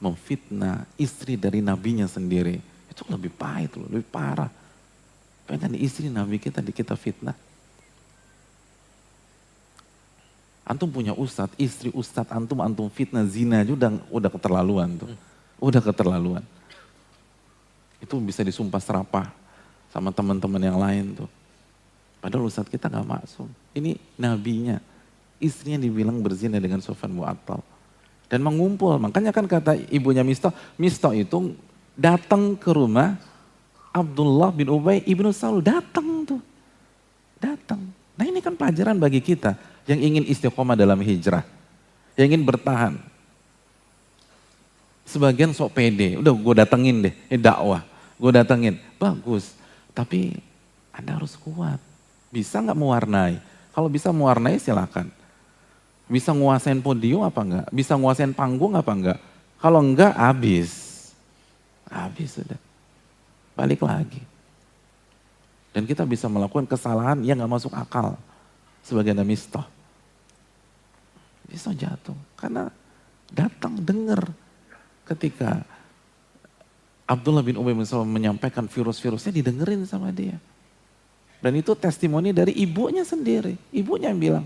memfitnah istri dari nabinya sendiri. Itu lebih pahit loh, lebih parah. Pengen istri nabi kita fitnah. Antum punya ustadz, istri ustadz antum fitnah zina aja udah keterlaluan tuh. Udah keterlaluan. Itu bisa disumpah serapah sama teman-teman yang lain tuh. Padahal ustadz kita gak maksum. Ini nabinya. Istrinya dibilang berzina dengan Sofwan bin Mu'attal. Dan mengumpul. Makanya kan kata ibunya Mistah itu datang ke rumah Abdullah bin Ubay ibnu Salul. Datang tuh. Datang. Nah ini kan pelajaran bagi kita yang ingin istiqomah dalam hijrah. Yang ingin bertahan. Sebagian sok pede. Udah gue datengin deh. Ini dakwah. Gue datengin. Bagus. Tapi Anda harus kuat. Bisa nggak mewarnai? Kalau bisa mewarnai silakan. Bisa nguasain podium apa enggak? Bisa nguasain panggung apa enggak? Kalau enggak habis. Habis sudah. Balik lagi. Dan kita bisa melakukan kesalahan yang nggak masuk akal. Sebagai Mistah. Bisa jatuh. Karena datang dengar ketika Abdullah bin Ubay bin Salul menyampaikan virus-virusnya didengerin sama dia. Dan itu testimoni dari ibunya sendiri. Ibunya yang bilang,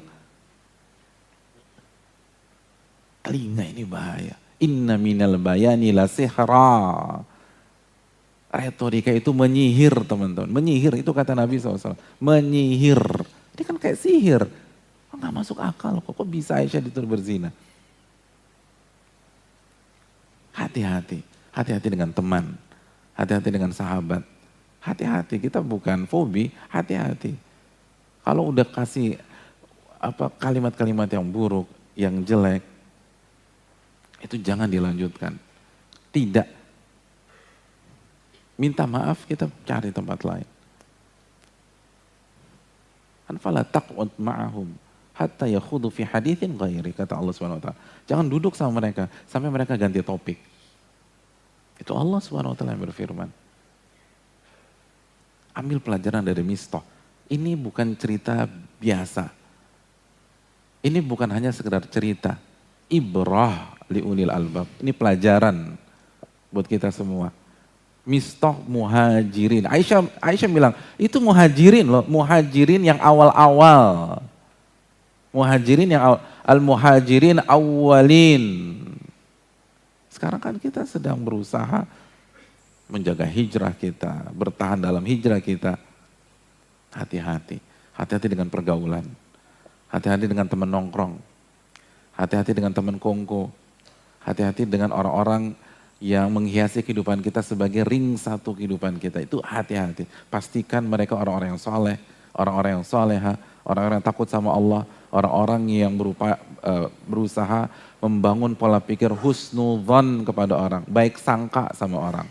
telinga ini bahaya. Inna minal bayani la sihra. Retorika itu menyihir teman-teman. Menyihir itu kata Nabi SAW. Menyihir. Ini kan kayak sihir. Nggak masuk akal kok bisa Aisyah dituduh berzina. Hati-hati. Hati-hati dengan teman. Hati-hati dengan sahabat. Hati-hati, kita bukan fobi, hati-hati. Kalau udah kasih apa kalimat-kalimat yang buruk, yang jelek, itu jangan dilanjutkan. Tidak. Minta maaf, kita cari tempat lain. Fala taq'ud ma'ahum hatta yakhudu fi haditsin ghairi, kata Allah Subhanahu wa taala. Jangan duduk sama mereka sampai mereka ganti topik. Itu Allah Subhanahu wa taala yang berfirman. Ambil pelajaran dari Mistah. Ini bukan cerita biasa. Ini bukan hanya sekedar cerita. Ibrah liulil albab. Ini pelajaran buat kita semua. Mistah muhajirin. Aisyah bilang, itu muhajirin loh, muhajirin yang awal-awal. Muhajirin yang awal, al-muhajirin awwalin. Sekarang kan kita sedang berusaha menjaga hijrah kita, bertahan dalam hijrah kita. Hati-hati. Hati-hati dengan pergaulan. Hati-hati dengan teman nongkrong. Hati-hati dengan teman kongko. Hati-hati dengan orang-orang yang menghiasi kehidupan kita sebagai ring satu kehidupan kita. Itu hati-hati. Pastikan mereka orang-orang yang soleh, orang-orang yang soleha, orang-orang yang takut sama Allah, orang-orang yang berusaha membangun pola pikir husnudzon kepada orang, baik sangka sama orang.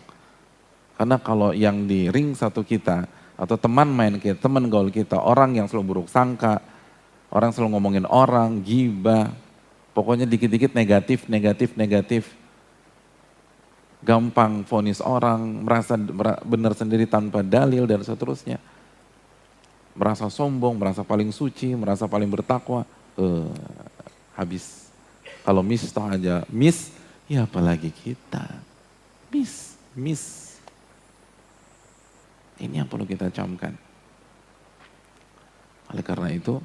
Karena kalau yang di ring satu kita, atau teman main kita, teman gaul kita, orang yang selalu buruk sangka, orang selalu ngomongin orang, gibah, pokoknya dikit-dikit negatif, negatif, negatif. Gampang vonis orang, merasa benar sendiri tanpa dalil dan seterusnya. Merasa sombong, merasa paling suci, merasa paling bertakwa. Habis. Kalau Mistah aja, ya apalagi kita. Miss. Ini yang perlu kita camkan. Oleh karena itu,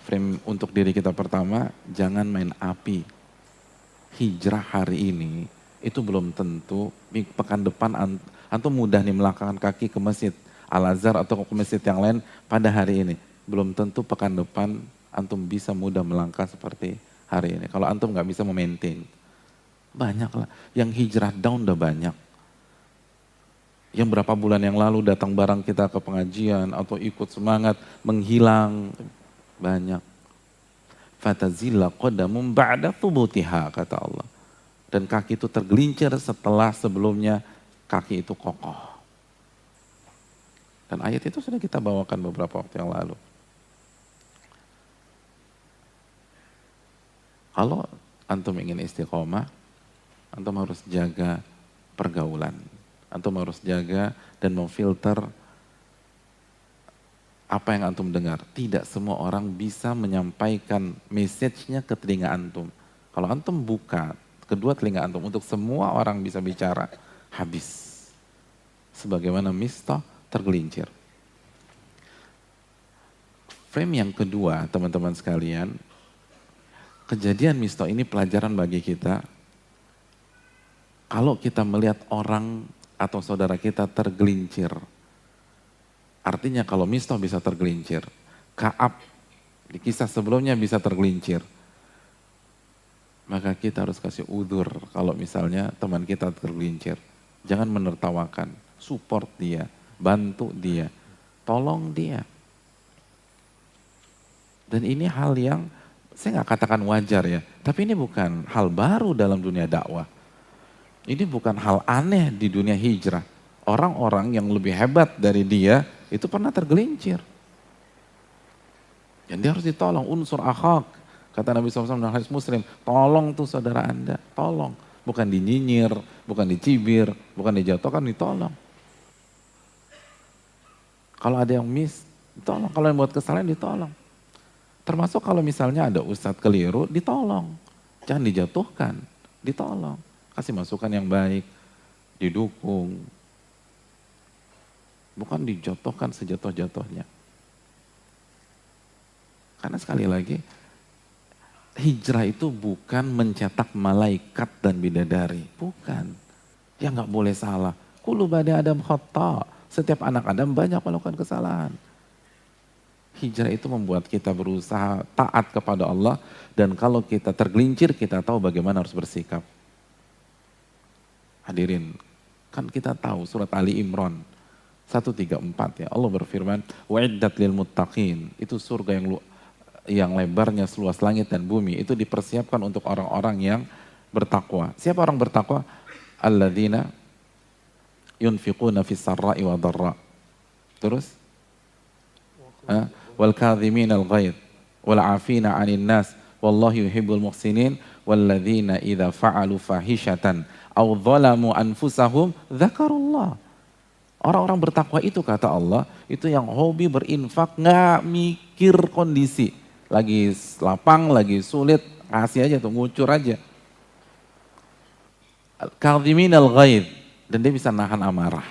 frame untuk diri kita pertama, jangan main api. Hijrah hari ini, itu belum tentu pekan depan antum mudah nih melangkahkan kaki ke masjid Al-Azhar atau ke masjid yang lain pada hari ini. Belum tentu pekan depan antum bisa mudah melangkah seperti hari ini. Kalau antum nggak bisa memaintain. Banyak lah. Yang hijrah down udah banyak. Yang berapa bulan yang lalu datang bareng kita ke pengajian atau ikut semangat menghilang. Banyak. Fatazilla qadamum ba'da thubutiha, kata Allah. Dan kaki itu tergelincir setelah sebelumnya kaki itu kokoh. Dan ayat itu sudah kita bawakan beberapa waktu yang lalu. Kalau antum ingin istiqomah, antum harus jaga pergaulan. Antum harus jaga dan memfilter apa yang antum dengar. Tidak semua orang bisa menyampaikan message-nya ke telinga antum. Kalau antum buka kedua telinga antum untuk semua orang bisa bicara, habis. Sebagaimana Mistah tergelincir. Frame yang kedua, teman-teman sekalian, kejadian Mistah ini pelajaran bagi kita. Kalau kita melihat orang atau saudara kita tergelincir, artinya kalau Mistah bisa tergelincir, Ka'ab di kisah sebelumnya bisa tergelincir, maka kita harus kasih udzur kalau misalnya teman kita tergelincir. Jangan menertawakan, support dia, bantu dia, tolong dia. Dan ini hal yang saya nggak katakan wajar ya, tapi ini bukan hal baru dalam dunia dakwah. Ini bukan hal aneh di dunia hijrah. Orang-orang yang lebih hebat dari dia itu pernah tergelincir. Dan dia harus ditolong, unsur akhak. Kata Nabi SAW dalam hadis Muslim, tolong tuh saudara Anda, tolong. Bukan dinyinyir, bukan dicibir, bukan dijatuhkan, ditolong. Kalau ada yang ditolong. Kalau yang buat kesalahan, ditolong. Termasuk kalau misalnya ada ustadz keliru, ditolong. Jangan dijatuhkan, ditolong. Kasih masukan yang baik, didukung. Bukan dijatuhkan sejatuh-jatuhnya. Karena sekali lagi, hijrah itu bukan mencetak malaikat dan bidadari. Bukan. Ya nggak boleh salah. Kullu bani Adam khata. Setiap anak Adam banyak melakukan kesalahan. Hijrah itu membuat kita berusaha taat kepada Allah. Dan kalau kita tergelincir, kita tahu bagaimana harus bersikap. Hadirin, kan kita tahu surat Ali Imran 134 ya. Allah berfirman, wa'iddat lil muttaqin. Itu surga yang yang lebarnya seluas langit dan bumi itu dipersiapkan untuk orang-orang yang bertakwa. Siapa orang bertakwa? Alladzina yunfiquna fis sarra'i wa dharra. Terus? Wal kadhimina al-ghaidh wal 'afina 'anil nas wallahu yuhibbul muhsinin walladzina idza fa'alu fahishatan aw dhalamu anfusahum dzakarullah. Orang-orang bertakwa itu kata Allah, itu yang hobi berinfak, nggak mikir kondisi. Lagi lapang, lagi sulit, kasih aja tuh, ngucur aja. Kadhimin al-ghaidh, dan dia bisa nahan amarah.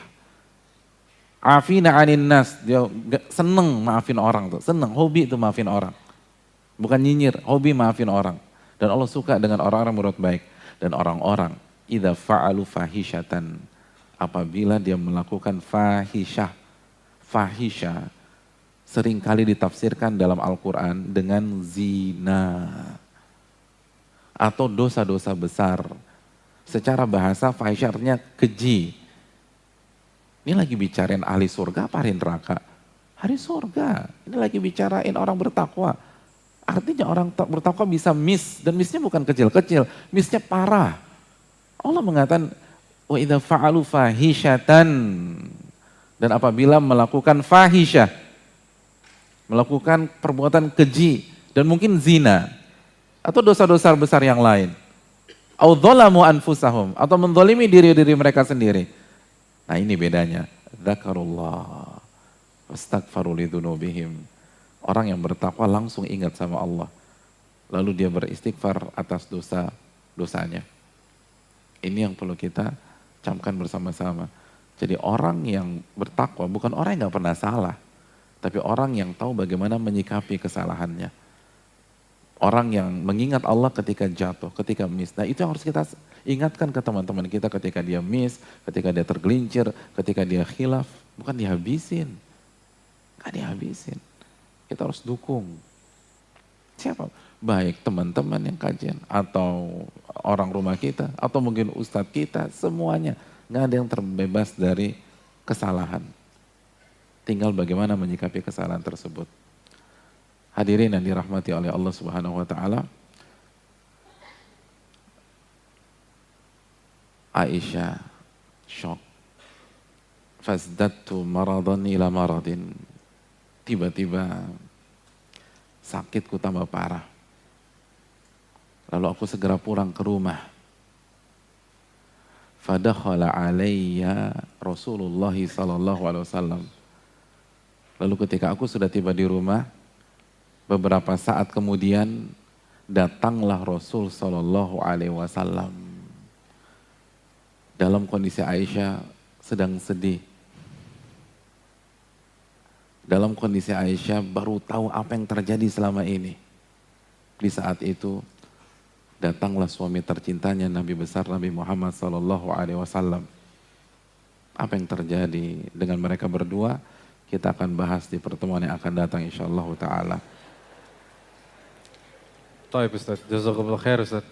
Afina 'anin nas, dia seneng maafin orang tuh, seneng, hobi itu maafin orang. Bukan nyinyir, hobi maafin orang. Dan Allah suka dengan orang-orang berbuat baik. Dan orang-orang, idza fa'alu fahishatan, apabila dia melakukan fahisyah. Fahisyah seringkali ditafsirkan dalam Al-Quran dengan zina. Atau dosa-dosa besar. Secara bahasa fahisyah artinya keji. Ini lagi bicarain ahli surga apa ahli neraka? Ahli surga. Ini lagi bicarain orang bertakwa. Artinya orang bertakwa bisa miss. Dan missnya bukan kecil-kecil. Missnya parah. Allah mengatakan, wa idza fa'alu fahishatan, dan apabila melakukan fahisyah, melakukan perbuatan keji dan mungkin zina atau dosa-dosa besar yang lain, au dzalamu anfusahum, atau menzalimi diri-diri mereka sendiri. Nah, ini bedanya. Dzakarullah wastaghfaru lidzunubihim. Orang yang bertakwa langsung ingat sama Allah. Lalu dia beristighfar atas dosa-dosanya. Ini yang perlu kita camkan bersama-sama. Jadi orang yang bertakwa bukan orang yang gak pernah salah, tapi orang yang tahu bagaimana menyikapi kesalahannya. Orang yang mengingat Allah ketika jatuh, ketika miss. Nah, itu yang harus kita ingatkan ke teman-teman kita ketika dia miss, ketika dia tergelincir, ketika dia khilaf. Bukan dihabisin. Gak dihabisin. Kita harus dukung. Siapa? Baik teman-teman yang kajian, atau orang rumah kita, atau mungkin ustadz kita, semuanya. Nggak ada yang terbebas dari kesalahan. Tinggal bagaimana menyikapi kesalahan tersebut. Hadirin yang dirahmati oleh Allah Subhanahu wa taala. Aisyah shock. Fazdattu maradan ila maradin. Tiba-tiba sakitku tambah parah. Lalu aku segera pulang ke rumah. Fadakhala alayya Rasulullah sallallahu alaihi wasallam. Lalu ketika aku sudah tiba di rumah, beberapa saat kemudian datanglah Rasul sallallahu alaihi wasallam. Dalam kondisi Aisyah sedang sedih. Dalam kondisi Aisyah baru tahu apa yang terjadi selama ini. Di saat itu datanglah suami tercintanya Nabi besar Nabi Muhammad sallallahu alaihi wasallam. Apa yang terjadi dengan mereka berdua kita akan bahas di pertemuan yang akan datang insyaallah taala. Baik Ustaz, jazakallahu khair Ustaz.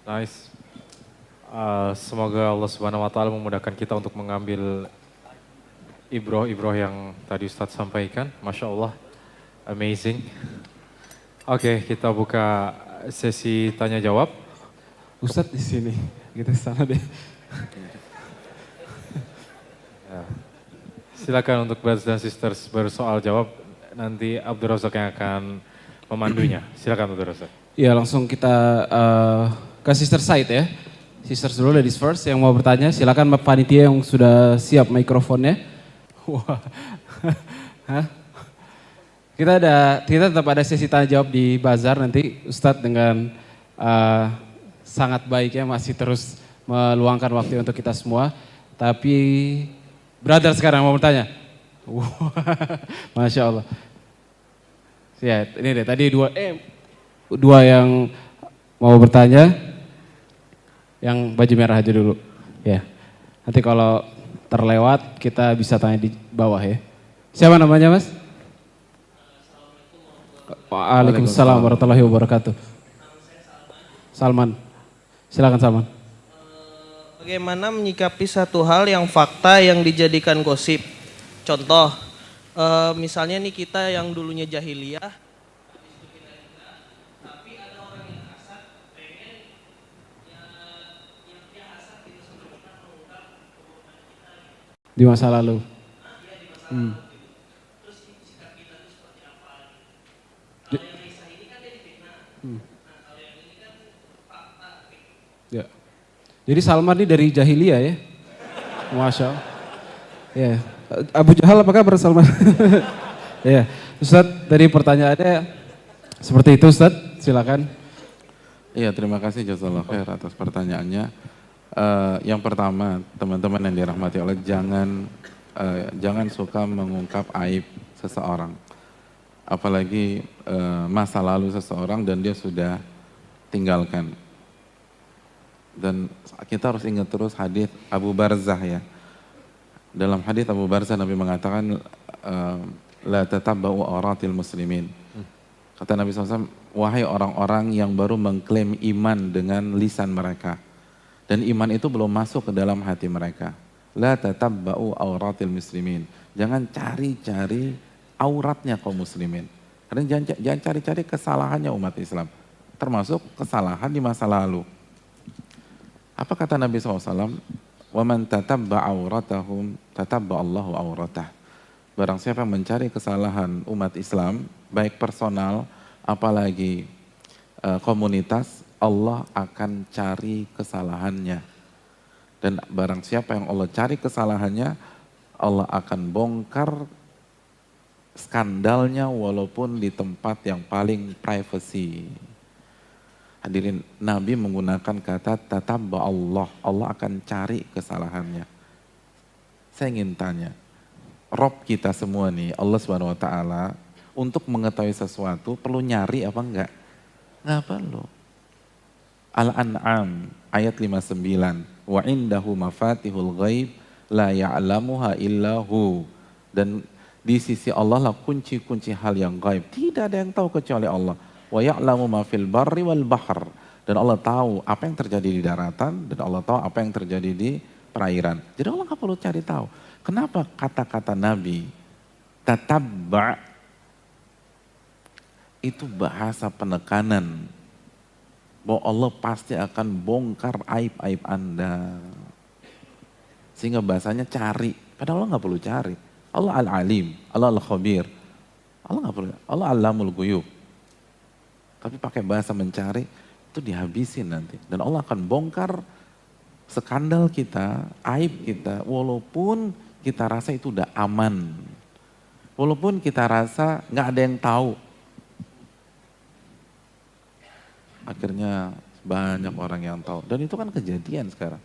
Nice. Semoga Allah Subhanahu wa taala memudahkan kita untuk mengambil ibroh-ibroh yang tadi Ustaz sampaikan. Masya Allah, amazing. Oke, kita buka sesi tanya jawab. Ustadz di sini, kita sana deh. Ya. Silakan untuk brothers dan sisters bersoal jawab. Nanti Abdul Razak yang akan memandunya. Silakan Abdul Razak. Ya langsung kita ke Sister Said ya. Sisters dulu, ladies first. Yang mau bertanya silakan panitia yang sudah siap mikrofonnya. Wah. Hah? Kita tetap ada sesi tanya jawab di bazar nanti. Ustadz dengan sangat baiknya masih terus meluangkan waktu untuk kita semua. Tapi brother sekarang mau bertanya. Masya Allah. Ya, ini deh tadi dua yang mau bertanya. Yang baju merah aja dulu. Ya. Nanti kalau terlewat kita bisa tanya di bawah ya. Siapa namanya Mas? Waalaikumsalam warahmatullahi wabarakatuh. Salman. Silakan Salman. Bagaimana menyikapi satu hal yang fakta yang dijadikan gosip? Contoh, misalnya nih kita yang dulunya jahiliyah Di masa lalu. Hmm. Ya. Jadi Salman ini dari jahiliyah ya. Masya Allah. Ya. Abu Jahal apa kabar Salman? Ya. Ustadz, dari pertanyaannya seperti itu Ustadz, silakan. Iya, terima kasih jazakallah khair atas pertanyaannya. Yang pertama, teman-teman yang dirahmati Allah, jangan suka mengungkap aib seseorang. Apalagi masa lalu seseorang dan dia sudah tinggalkan. Dan kita harus ingat terus hadis Abu Barzah ya. Dalam hadis Abu Barzah Nabi mengatakan la tatabba'u auratil muslimin. Kata Nabi SAW, wahai orang-orang yang baru mengklaim iman dengan lisan mereka. Dan iman itu belum masuk ke dalam hati mereka. La tatabba'u auratil muslimin. Jangan cari-cari auratnya kaum muslimin. Karena jangan cari-cari kesalahannya umat Islam. Termasuk kesalahan di masa lalu. Apa kata Nabi SAW? وَمَنْ تَتَبَّعَ عَوْرَتَهُمْ تَتَبَّعَ اللَّهُ عَوْرَتَهُ. Barang siapa mencari kesalahan umat Islam, baik personal, apalagi komunitas, Allah akan cari kesalahannya. Dan barang siapa yang Allah cari kesalahannya, Allah akan bongkar skandalnya walaupun di tempat yang paling privacy. Hadirin, Nabi menggunakan kata tatabba Allah. Allah akan cari kesalahannya. Saya ingin tanya, Rob kita semua nih, Allah Subhanahu Wa Taala, untuk mengetahui sesuatu perlu nyari apa enggak? Enggak perlu. Al-An'am ayat 59. Wa indahu mafatihul ghaib la ya'lamuha illahu. Dan di sisi Allah lah kunci-kunci hal yang gaib. Tidak ada yang tahu kecuali Allah. Wa ya'lamu ma fil barri wal bahr. Dan Allah tahu apa yang terjadi di daratan dan Allah tahu apa yang terjadi di perairan. Jadi Allah nggak perlu cari tahu. Kenapa kata-kata Nabi tatabba itu bahasa penekanan bahwa Allah pasti akan bongkar aib-aib Anda. Sehingga bahasanya cari. Padahal Allah nggak perlu cari. Allah al-alim, Allah al-khabir. Allah nggak perlu. Allah al-lamul ghuyub. Tapi pakai bahasa mencari, itu dihabisin nanti. Dan Allah akan bongkar skandal kita, aib kita, walaupun kita rasa itu udah aman. Walaupun kita rasa nggak ada yang tahu. Akhirnya banyak orang yang tahu. Dan itu kan kejadian sekarang.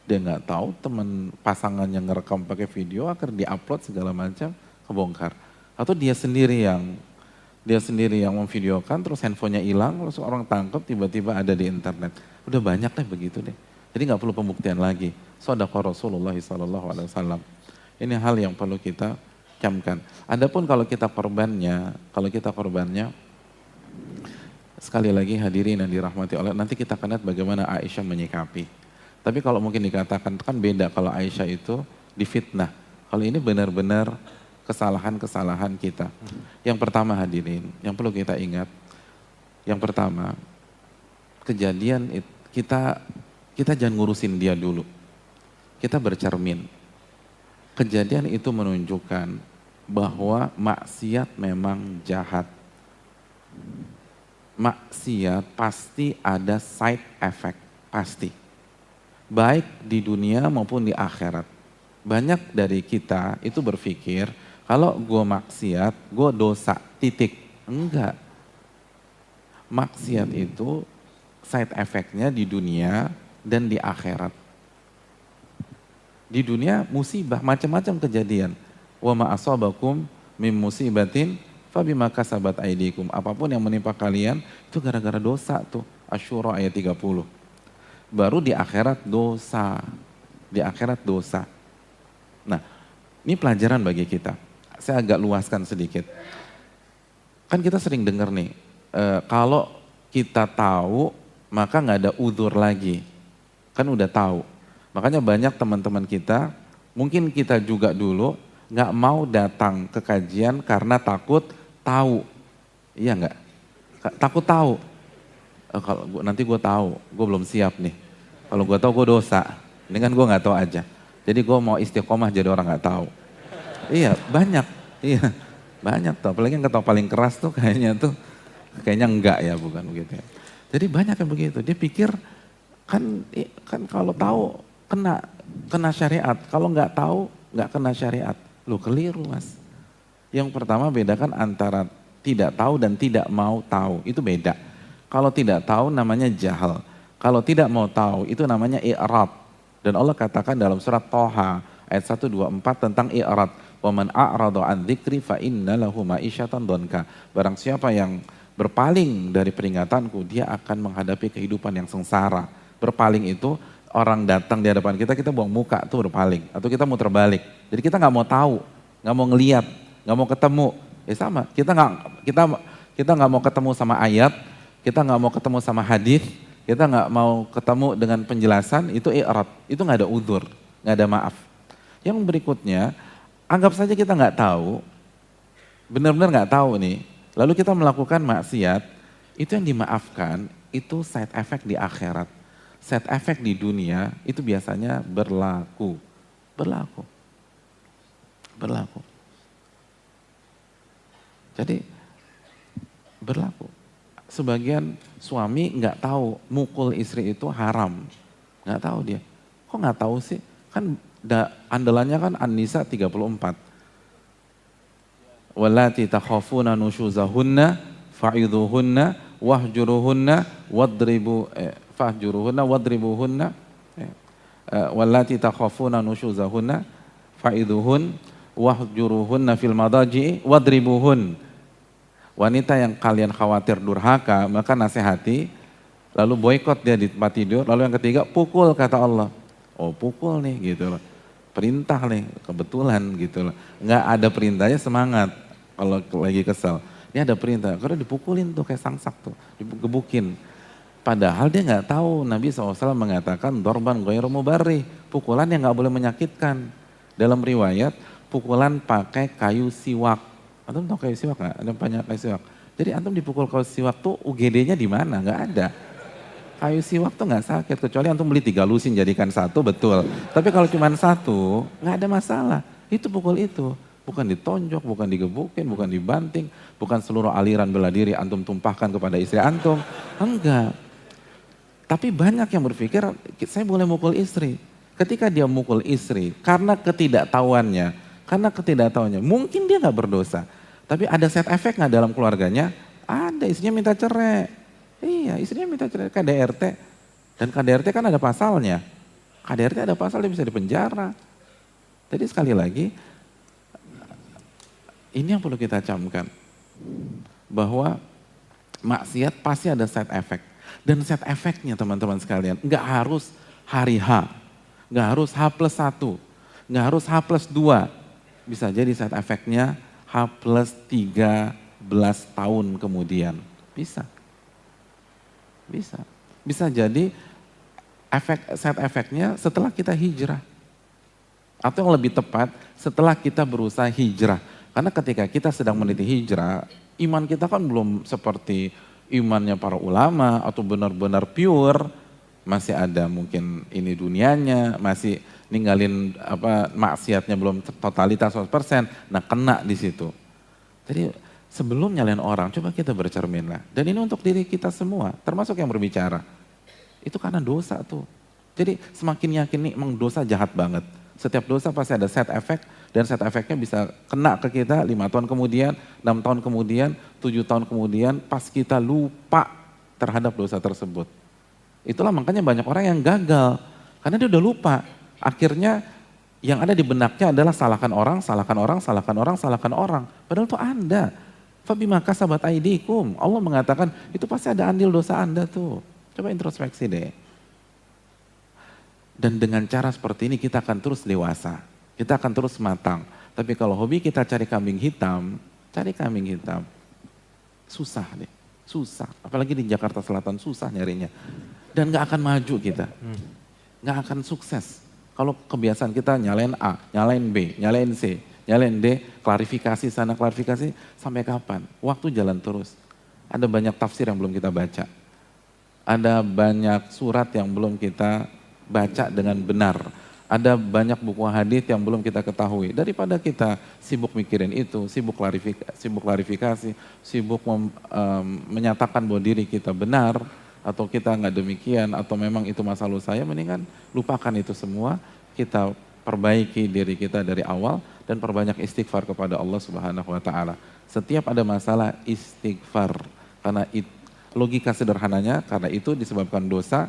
Dia nggak tahu, teman pasangan yang ngerekam pakai video, akhirnya diupload segala macam, kebongkar. Atau dia sendiri yang memvideokan, terus handphonenya hilang, terus orang tangkap, tiba-tiba ada di internet. Udah banyak deh begitu deh. Jadi nggak perlu pembuktian lagi. Shadaqah Rasulullah SAW. Ini hal yang perlu kita camkan. Adapun kalau kita korbannya, sekali lagi hadirin yang dirahmati Allah, nanti kita akan lihat bagaimana Aisyah menyikapi. Tapi kalau mungkin dikatakan, kan beda kalau Aisyah itu difitnah. Kalau ini benar-benar kesalahan-kesalahan kita. Yang pertama hadirin, yang perlu kita ingat, yang pertama, kejadian kita jangan ngurusin dia dulu. Kita bercermin. Kejadian itu menunjukkan bahwa maksiat memang jahat. Maksiat pasti ada side effect, pasti. Baik di dunia maupun di akhirat. Banyak dari kita itu berpikir, kalau gue maksiat, gue dosa, titik. Enggak. Maksiat itu side effect-nya di dunia dan di akhirat. Di dunia musibah, macam-macam kejadian. Wa ma asabakum mim musibatin fabima kasabat aydikum. Apapun yang menimpa kalian itu gara-gara dosa tuh. Asy-Syura ayat 30. Baru di akhirat dosa. Di akhirat dosa. Nah, ini pelajaran bagi kita. Saya agak luaskan sedikit. Kan kita sering dengar nih, kalau kita tahu maka nggak ada udzur lagi. Kan udah tahu. Makanya banyak teman-teman kita, mungkin kita juga dulu nggak mau datang ke kajian karena takut tahu. Iya nggak? Takut tahu. Kalau nanti gue tahu, gue belum siap nih. Kalau gue tahu gue dosa. Dengan gue nggak tahu aja. Jadi gue mau istiqomah jadi orang nggak tahu. Iya banyak, iya banyak tuh. Apalagi yang ketawa paling keras tuh kayaknya enggak ya, bukan begitu ya. Jadi banyak yang begitu. Dia pikir kan kalau tahu kena syariat, kalau nggak tahu nggak kena syariat. Lu keliru mas. Yang pertama bedakan antara tidak tahu dan tidak mau tahu, itu beda. Kalau tidak tahu namanya jahal. Kalau tidak mau tahu itu namanya i'rad. Dan Allah katakan dalam surat Thaha ayat 124 tentang i'rad. Wa man a'rada an dzikri fa inna lahu ma'isyatan dhanka. Barang siapa yang berpaling dari peringatanku, dia akan menghadapi kehidupan yang sengsara. Berpaling itu orang datang di hadapan kita buang muka tuh berpaling. Atau kita muter balik. Jadi kita nggak mau tahu, nggak mau ngeliat, nggak mau ketemu. Ya sama, kita nggak mau ketemu sama ayat, kita nggak mau ketemu sama hadis, kita nggak mau ketemu dengan penjelasan, itu i'rad, itu nggak ada udzur, nggak ada maaf. Yang berikutnya, anggap saja kita nggak tahu, benar-benar nggak tahu nih, lalu kita melakukan maksiat, itu yang dimaafkan, itu side effect di akhirat. Side effect di dunia, itu biasanya berlaku. Jadi berlaku. Sebagian suami nggak tahu mukul istri itu haram, nggak tahu dia. Kok nggak tahu sih? Kan andalannya kan An-Nisa 34. Wallati takhafuna nusyuzahunna fa'idhuhunna wahjuruhunna wadribuhunna wallati takhafuna nusyuzahunna fa'idhuhun wahjuruhunna fil madaji'i wadribuhun. Wanita yang kalian khawatir durhaka, maka nasihati, lalu boikot dia di tempat tidur, lalu yang ketiga pukul kata Allah. Oh pukul nih gitu loh, perintah nih, kebetulan gitu loh. Nggak ada perintahnya semangat kalau lagi kesel. Ini ada perintah, karena dipukulin tuh kayak sangsak tuh, digebukin. Padahal dia nggak tahu Nabi SAW mengatakan dorban ghairu mubarrih, pukulan yang nggak boleh menyakitkan. Dalam riwayat, pukulan pakai kayu siwak. Antum tahu kayu siwak nggak? Ada banyak kayu siwak. Jadi antum dipukul kayu siwak tuh UGD-nya di mana? Nggak ada. Kayu siwak tuh nggak sakit kecuali antum beli 3 lusin jadikan 1, betul. Tapi kalau cuma 1 nggak ada masalah. Itu pukul itu. Bukan ditonjok, bukan digebukin, bukan dibanting, bukan seluruh aliran bela diri antum tumpahkan kepada istri antum. Enggak. Tapi banyak yang berpikir saya boleh mukul istri. Ketika dia mukul istri karena ketidaktahuannya, mungkin dia nggak berdosa. Tapi ada side effect nggak dalam keluarganya? Ada, istrinya minta cerai. Iya, istrinya minta cerai KDRT. Dan KDRT kan ada pasalnya. KDRT ada pasal, dia bisa dipenjara. Jadi sekali lagi, ini yang perlu kita camkan. Bahwa maksiat pasti ada side effect. Dan side effectnya teman-teman sekalian, nggak harus hari H. Nggak harus H+1. Nggak harus H+2. Bisa jadi side effectnya H+13 tahun kemudian. Bisa. Bisa jadi side effectnya setelah kita hijrah. Atau yang lebih tepat, setelah kita berusaha hijrah. Karena ketika kita sedang meniti hijrah, iman kita kan belum seperti imannya para ulama atau benar-benar pure. Masih ada mungkin ini dunianya, masih ninggalin maksiatnya belum totalitas 100%, nah kena di situ. Jadi sebelum nyalain orang, coba kita bercermin lah. Dan ini untuk diri kita semua, termasuk yang berbicara. Itu karena dosa tuh. Jadi semakin yakin nih emang dosa jahat banget. Setiap dosa pasti ada side effect, dan side effectnya bisa kena ke kita 5 tahun kemudian, 6 tahun kemudian, 7 tahun kemudian, pas kita lupa terhadap dosa tersebut. Itulah makanya banyak orang yang gagal, karena dia udah lupa. Akhirnya yang ada di benaknya adalah salahkan orang. Padahal itu Anda. Fabima kasabat aidikum. Allah mengatakan itu pasti ada andil dosa Anda tuh. Coba introspeksi deh. Dan dengan cara seperti ini kita akan terus dewasa. Kita akan terus matang. Tapi kalau hobi kita cari kambing hitam. Susah deh. Susah. Apalagi di Jakarta Selatan susah nyarinya. Dan gak akan maju kita. Gak akan sukses. Kalau kebiasaan kita nyalain A, nyalain B, nyalain C, nyalain D, klarifikasi sana, klarifikasi, sampai kapan? Waktu jalan terus. Ada banyak tafsir yang belum kita baca. Ada banyak surat yang belum kita baca dengan benar. Ada banyak buku hadis yang belum kita ketahui. Daripada kita sibuk mikirin itu, sibuk klarifikasi, sibuk menyatakan bahwa diri kita benar, atau kita nggak demikian, atau memang itu masa lalu saya, mendingan lupakan itu semua, kita perbaiki diri kita dari awal, dan perbanyak istighfar kepada Allah Subhanahu wa Ta'ala. Setiap ada masalah, istighfar. Karena logika sederhananya, karena itu disebabkan dosa,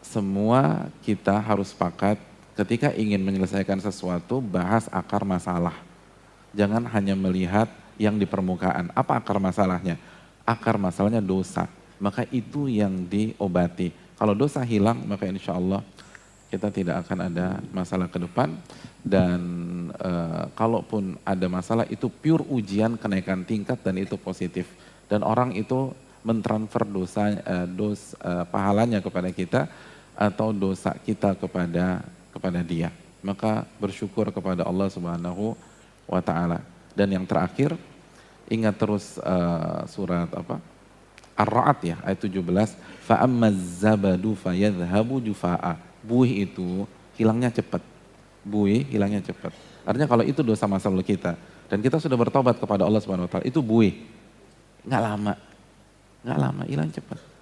semua kita harus sepakat ketika ingin menyelesaikan sesuatu, bahas akar masalah. Jangan hanya melihat yang di permukaan. Apa akar masalahnya? Akar masalahnya dosa. Maka itu yang diobati. Kalau dosa hilang, maka insya Allah kita tidak akan ada masalah ke depan. Dan kalaupun ada masalah, itu pure ujian kenaikan tingkat dan itu positif. Dan orang itu mentransfer pahalanya kepada kita, atau dosa kita kepada dia. Maka bersyukur kepada Allah Subhanahu wa Ta'ala. Dan yang terakhir, ingat terus surat apa? Ar-Ra'd ya, ayat 17. Fa'ammaz zabadu fayadhhabu jufa'a. Buih itu hilangnya cepat. Buih hilangnya cepat. Artinya kalau itu dosa masa lalu kita, dan kita sudah bertobat kepada Allah Subhanahu wa Ta'ala, itu buih. Nggak lama, hilang cepat.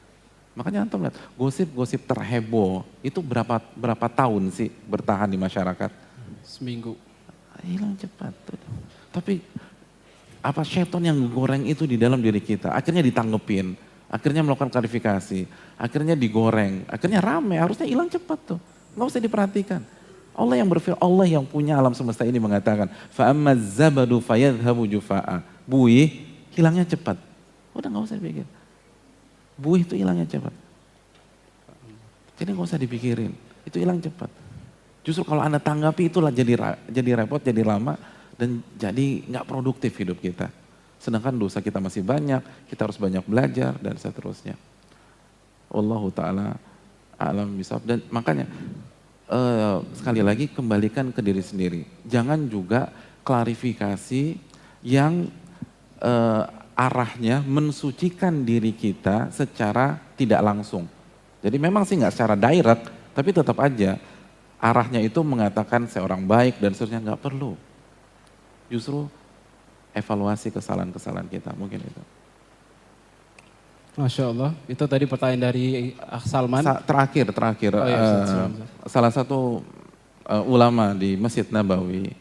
Makanya antum lihat, gosip-gosip terheboh itu berapa tahun sih bertahan di masyarakat? Seminggu. Hilang cepat. Tapi apa syaitan yang goreng itu di dalam diri kita, akhirnya ditanggepin, akhirnya melakukan klarifikasi, akhirnya digoreng, akhirnya rame, harusnya hilang cepat tuh. Nggak usah diperhatikan. Allah yang berfirman, Allah yang punya alam semesta ini mengatakan, fa'ammaz zabadu fayadhhabu jufa'a. Buih hilangnya cepat. Udah nggak usah dipikir. Buih itu hilangnya cepat. Jadi nggak usah dipikirin, itu hilang cepat. Justru kalau Anda tanggapi itulah jadi repot, jadi lama, dan jadi nggak produktif hidup kita. Sedangkan dosa kita masih banyak, kita harus banyak belajar dan seterusnya. Wallahu ta'ala a'lam bishawab. Dan makanya sekali lagi kembalikan ke diri sendiri. Jangan juga klarifikasi yang arahnya mensucikan diri kita secara tidak langsung. Jadi memang sih nggak secara direct, tapi tetap aja arahnya itu mengatakan saya orang baik dan seterusnya, nggak perlu. Justru evaluasi kesalahan-kesalahan kita, mungkin itu. Masya Allah, itu tadi pertanyaan dari Salman. Terakhir, Oh, iya, salah satu ulama di Masjid Nabawi,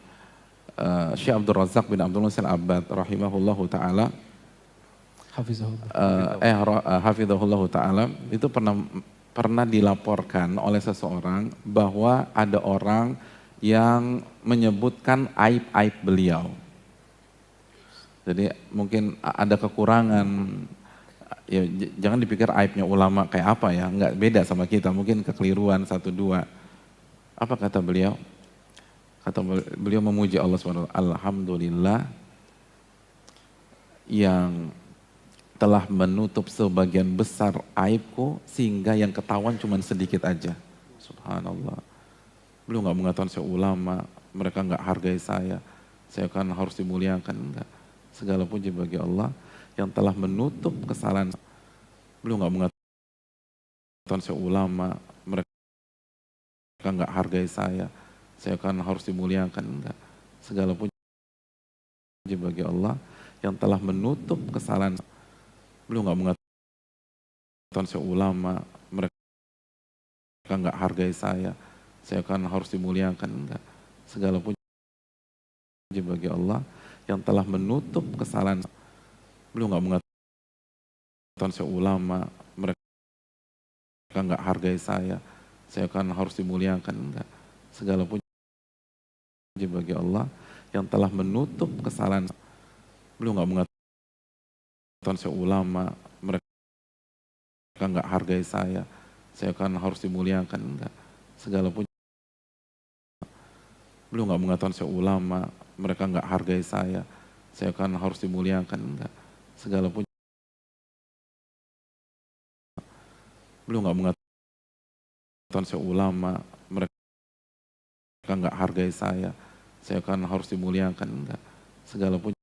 Syekh Abdul Razak bin Abdul Muhsin Abbad rahimahullahu ta'ala, hafizahullah ta'ala, itu pernah dilaporkan oleh seseorang bahwa ada orang yang menyebutkan aib-aib beliau. Jadi mungkin ada kekurangan, ya jangan dipikir aibnya ulama kayak apa ya, enggak, beda sama kita, mungkin kekeliruan satu dua. Apa kata beliau? Kata beliau memuji Allah SWT, alhamdulillah yang telah menutup sebagian besar aibku sehingga yang ketahuan cuma sedikit aja. Subhanallah. Beliau nggak mengatakan saya ulama, mereka nggak hargai saya kan harus dimuliakan, enggak. Segala puji bagi Allah yang telah menutup kesalahan. Beliau nggak mengatakan saya ulama, mereka nggak hargai saya kan harus dimuliakan, enggak. Segala puji bagi Allah yang telah menutup kesalahan. Beliau nggak mengatakan saya ulama, mereka nggak hargai saya kan harus dimuliakan, enggak. Segala puji bagi Allah yang telah menutup kesalahan. Beliau nggak mengatakan saya ulama, mereka nggak hargai saya kan harus dimuliakan, enggak. Segala puji bagi Allah yang telah menutup kesalahan. Beliau nggak mengatakan saya ulama, mereka nggak hargai saya kan harus dimuliakan, enggak. Segala puji. Beliau nggak mengatakan saya ulama, mereka nggak hargai saya kan harus dimuliakan, enggak. Segala puji. Beliau nggak mengatakan saya ulama, mereka nggak hargai saya kan harus dimuliakan, enggak. Segala puji